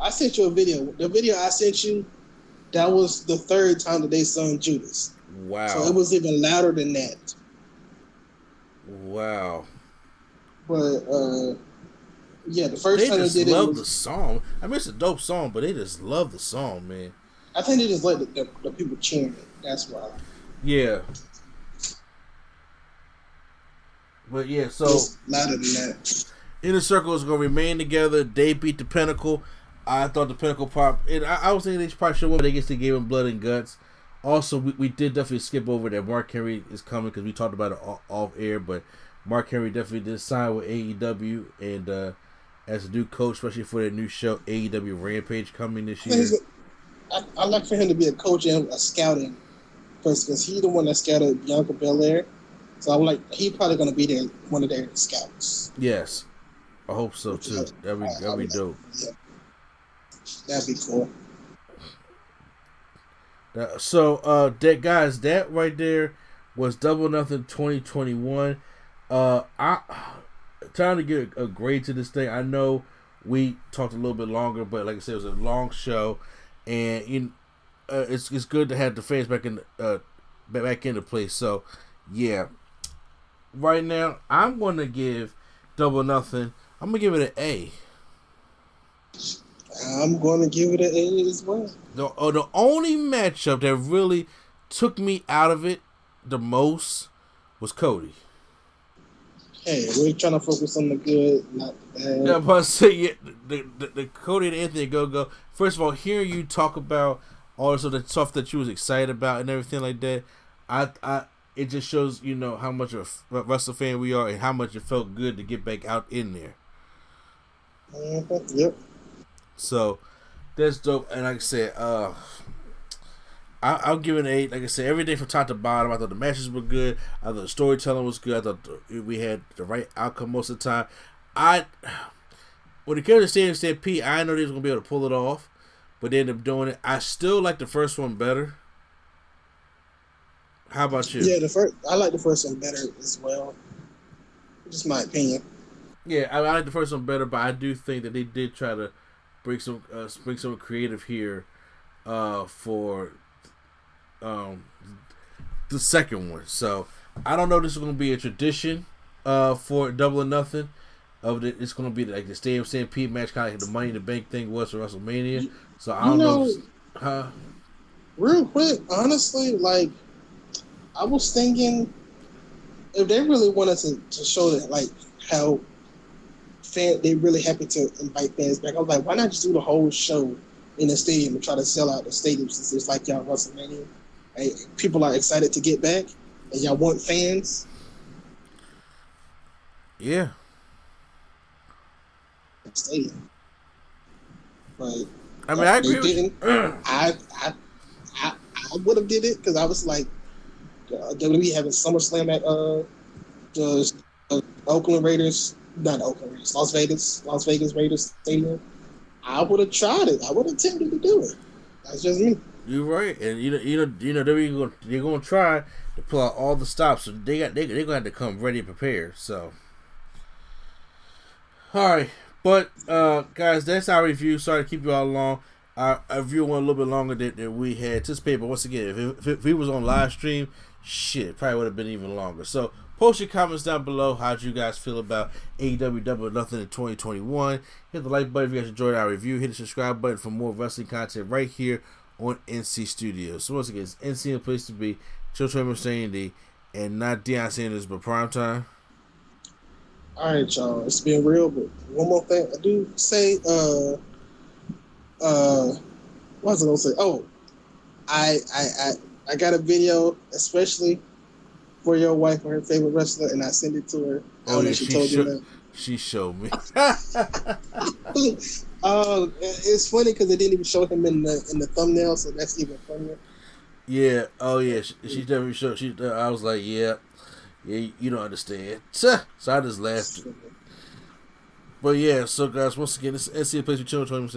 I sent you a video. The video I sent you, that was the 3rd time that they sung Judas. Wow. So it was even louder than that. Wow. But yeah, the first time they did it, they just love the song. I mean, it's a dope song, but they just love the song, man. I think they just like the people cheering it. That's why. Yeah. But yeah, so it's louder than that. Inner Circle is going to remain together. They beat the Pinnacle. I thought the Pinnacle pop. And I was thinking they probably should have won, but I guess they gave him blood and guts. Also, we did definitely skip over that Mark Henry is coming because we talked about it off air, but Mark Henry definitely did sign with AEW and as a new coach, especially for their new show, AEW Rampage, coming this year. I'd like for him to be a coach and a scouting person because he's the one that scouted Bianca Belair. So I'm like, he's probably going to be there, one of their scouts. Yes. I hope so too. That'd be dope. Yeah. That'd be cool. That guys, that right there was Double Nothing 2021. I trying to get a grade to this thing. I know we talked a little bit longer, but like I said, it was a long show, and it's good to have the fans back into place. So yeah, right now I'm gonna give Double Nothing. I'm gonna give it an A. I'm gonna give it an A as well. The only matchup that really took me out of it the most was Cody. Hey, we're trying to focus on the good, not the bad. Yeah, but I say yeah, the Cody and Anthony Go. First of all, hearing you talk about all of the stuff that you was excited about and everything like that, it just shows how much of a wrestling fan we are and how much it felt good to get back out in there. Yep. So that's dope. And like I said, I'll give it an 8. Like I said, everything from top to bottom. I thought the matches were good. I thought the storytelling was good. I thought we had the right outcome most of the time. When it came to Stadium Stampede, I know they was gonna be able to pull it off, but they ended up doing it. I still like the first one better. How about you? Yeah, I like the first one better as well. Just my opinion. Yeah, I like the first one better, but I do think that they did try to bring some creative here for um, the second one. So I don't know if this is going to be a tradition for Double or Nothing. It's going to be like the Stadium Stampede match, kind of like the Money in the Bank thing was for WrestleMania. So I don't know. Real quick, honestly, like I was thinking, if they really wanted to show that, like how they really happy to invite fans back, I was like, why not just do the whole show in the stadium and try to sell out the stadium since it's like y'all WrestleMania? Right? People are excited to get back, and y'all want fans. Yeah. Stadium. But I mean, I agree. They didn't. I would have did it because I was like, WWE having SummerSlam at the Oakland Raiders, not Oakland Raiders, Las Vegas Raiders Stadium. I would have tried it. I would have attempted to do it. That's just me. You're right, and they're gonna try to pull out all the stops, so they're gonna have to come ready and prepared. So, all right, but guys, that's our review. Sorry to keep you all long. Our review went a little bit longer than we had anticipated, but once again, if it was on live stream, shit, probably would have been even longer. So, post your comments down below. How'd you guys feel about AEW Double or Nothing in 2021? Hit the like button if you guys enjoyed our review. Hit the subscribe button for more wrestling content right here on NC Studios. So once again, it's NC the place to be. Children of D, and not Deion Sanders, but Primetime. All right, y'all. It's been real, but one more thing I do say. What was I gonna say? Oh, I got a video especially for your wife and her favorite wrestler, and I sent it to her. Oh yeah, she told you that. She showed me. It's funny because they didn't even show him in the thumbnail, so that's even funnier. Yeah. Oh yeah. She definitely showed. I was like, yeah, you don't understand. So I just laughed. But yeah, so guys, once again, this is NCA Place with Children,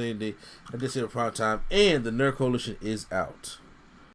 I just said Prime Time, and the Nerd Coalition is out.